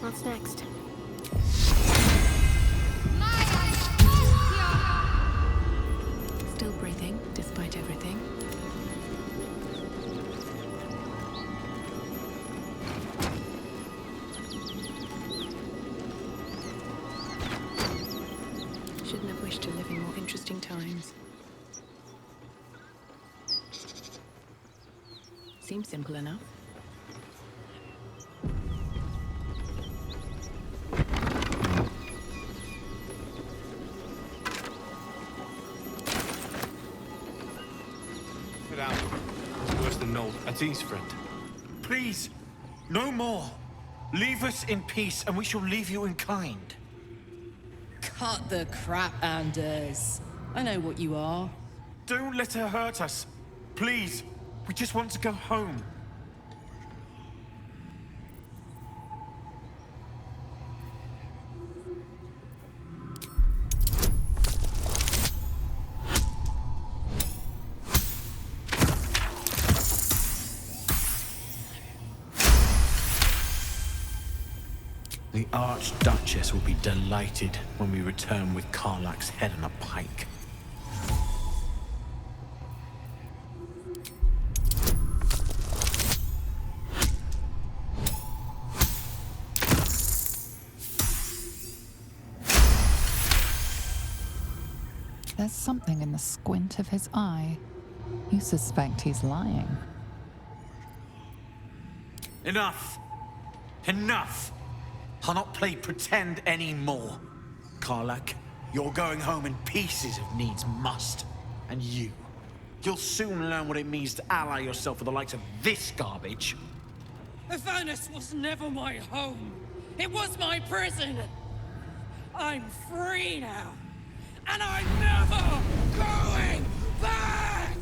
What's next? Still breathing, despite everything. Shouldn't have wished to live in more interesting times. Seems simple enough. Get out. It's worse than Noel, Atine's friend. Please, no more. Leave us in peace, and we shall leave you in kind. Cut the crap, Anders. I know what you are. Don't let her hurt us. Please, we just want to go home. The Archduchess will be delighted when we return with Karlach's head on a pike. There's something in the squint of his eye. You suspect he's lying. Enough! Enough! I'll not play pretend anymore. Karlach, you're going home in pieces if needs must. And you'll soon learn what it means to ally yourself with the likes of this garbage. Avernus was never my home. It was my prison. I'm free now. And I'm never going back!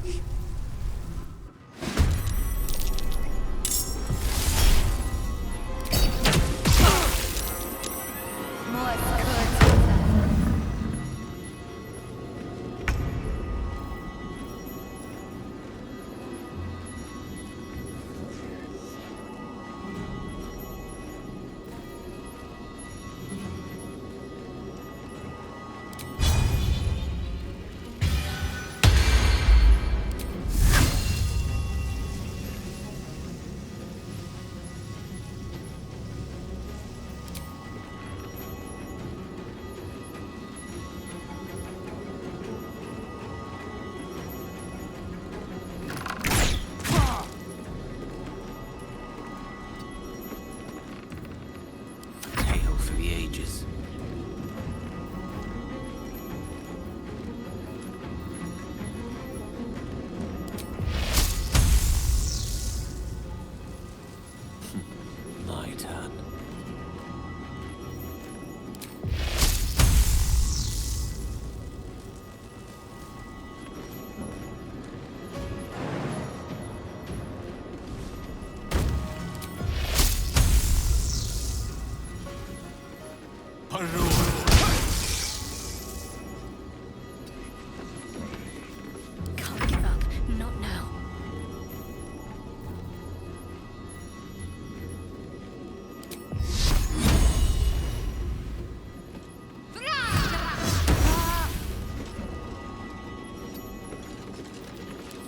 Can't give up. Not now.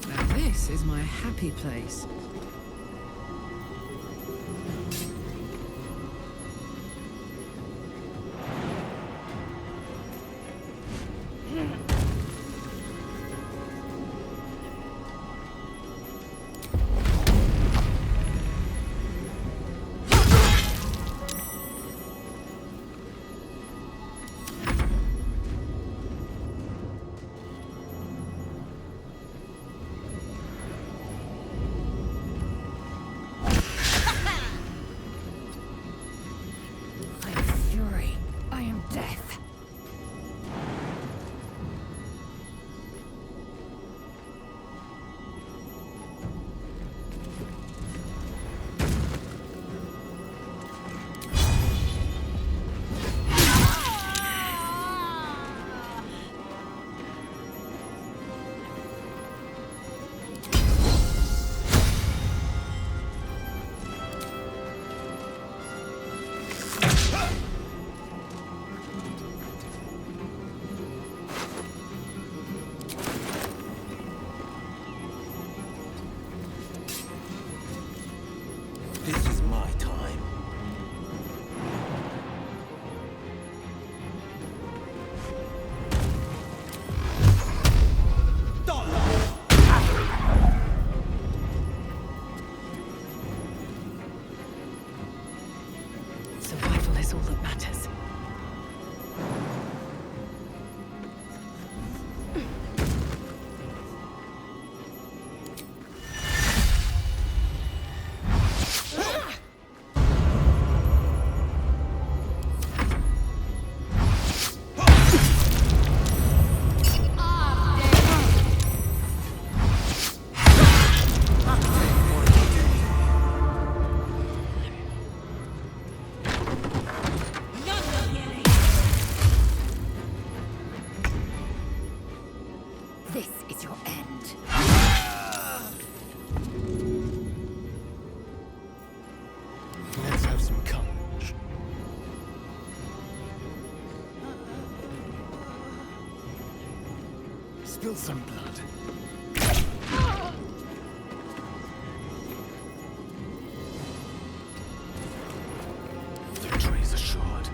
Now this is my happy place. That's all that matters. This is your end. Let's have some courage. Spill some blood. Victory is assured.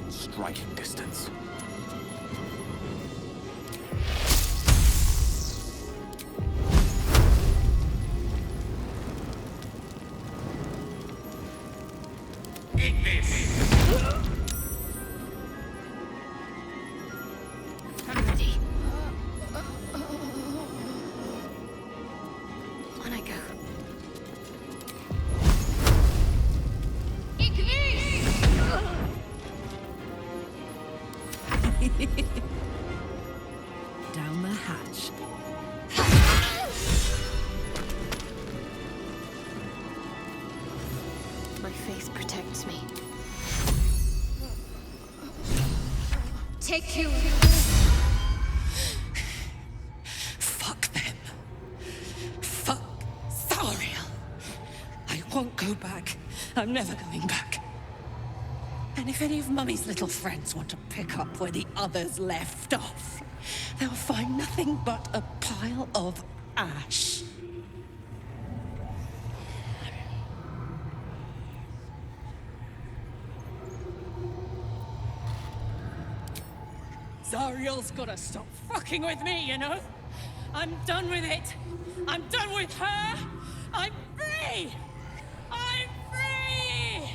Striking distance. Eat this! I'm ready. On I go. Down the hatch. My faith protects me. Take you. Fuck them. Fuck Zariel. I won't go back. I'm never going back. And if any of Mummy's little friends want to pick up where the others left off, they'll find nothing but a pile of ash. Zariel's gotta stop fucking with me, you know? I'm done with it. I'm done with her. I'm free. I'm free.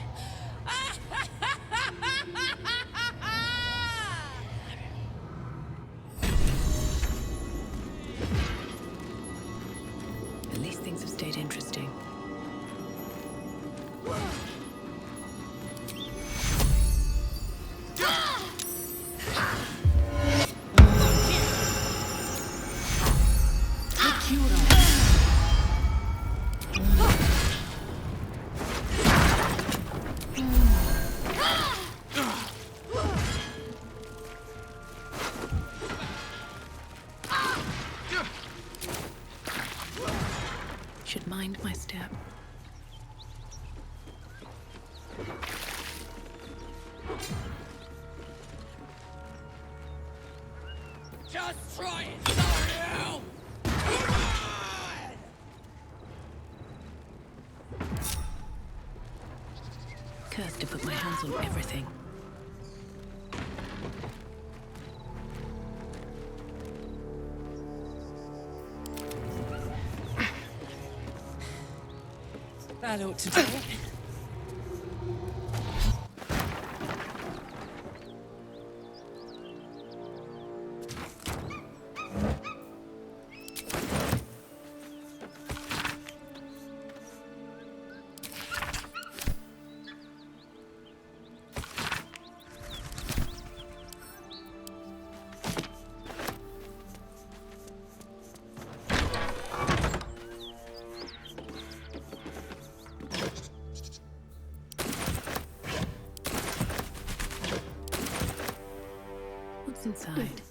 At least things have stayed interesting. Should mind my step. Just try it, Zariel! Cursed to put my hands on everything. That ought to do it. What's inside?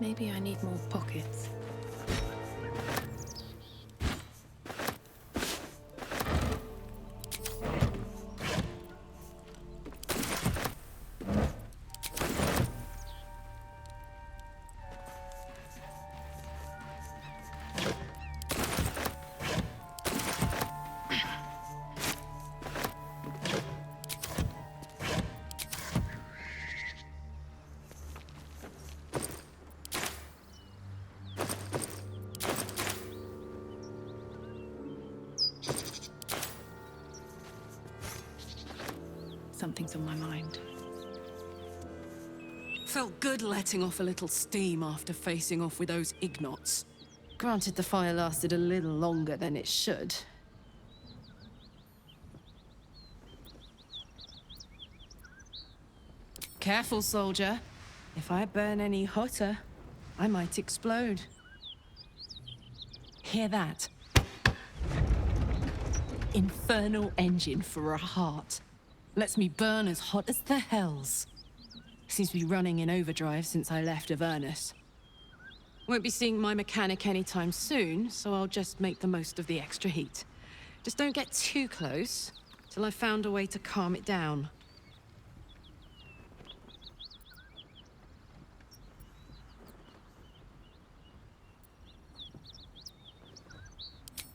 Maybe I need more pockets. Something's on my mind. Felt good letting off a little steam after facing off with those Ignots. Granted, the fire lasted a little longer than it should. Careful, soldier. If I burn any hotter, I might explode. Hear that? Infernal engine for a heart. Lets me burn as hot as the hells. Seems to be running in overdrive since I left Avernus. Won't be seeing my mechanic anytime soon, so I'll just make the most of the extra heat. Just don't get too close, till I've found a way to calm it down.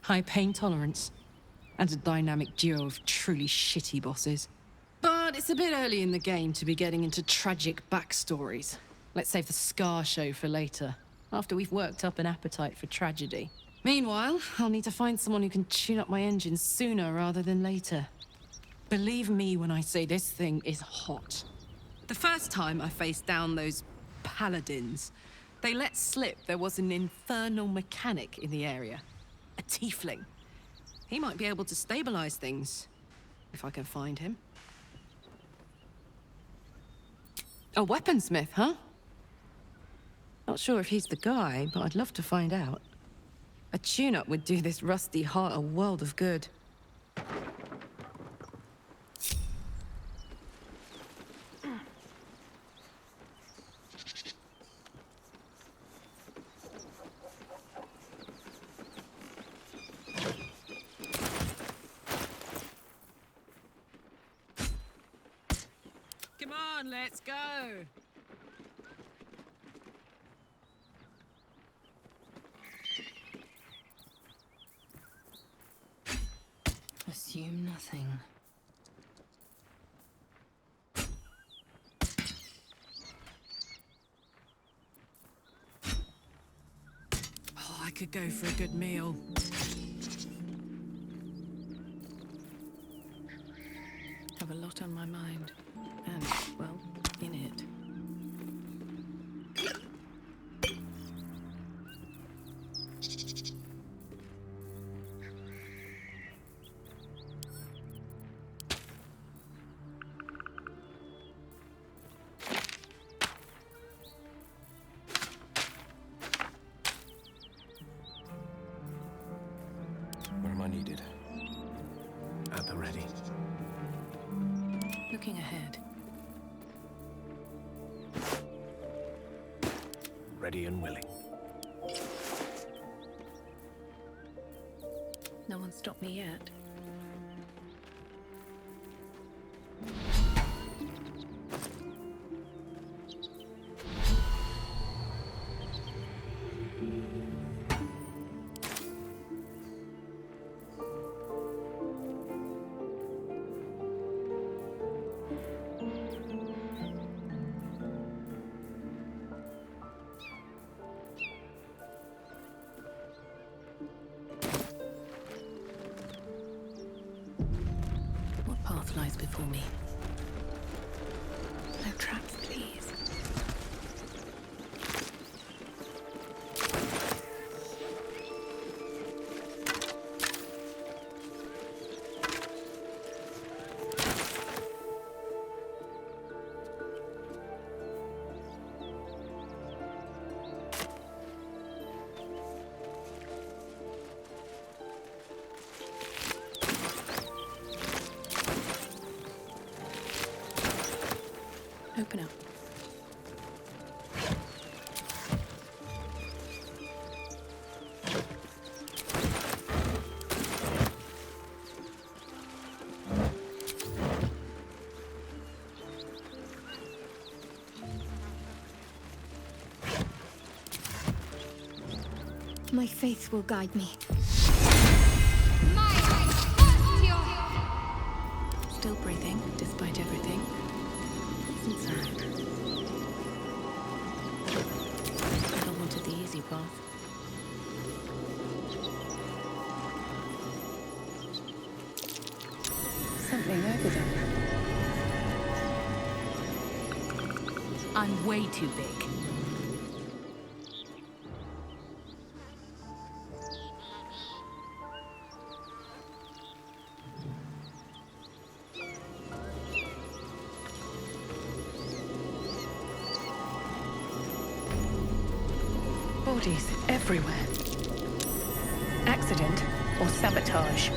High pain tolerance, and a dynamic duo of truly shitty bosses. But it's a bit early in the game to be getting into tragic backstories. Let's save the Scar show for later, after we've worked up an appetite for tragedy. Meanwhile, I'll need to find someone who can tune up my engines sooner rather than later. Believe me when I say this thing is hot. The first time I faced down those paladins, they let slip there was an infernal mechanic in the area. A tiefling. He might be able to stabilize things, if I can find him. A weaponsmith, huh? Not sure if he's the guy, but I'd love to find out. A tune-up would do this rusty heart a world of good. Come on, let's go! Assume nothing. Oh, I could go for a good meal. Have a lot on my mind. And, well, in it. Where am I needed? At the ready. Looking ahead. Ready and willing. No one stopped me yet. What path lies before me? No traps, please. Open up. My faith will guide me. Still breathing, despite everything. Isn't sad. Never wanted the easy path. Something over there. I'm way too big. Bodies everywhere. Accident or sabotage?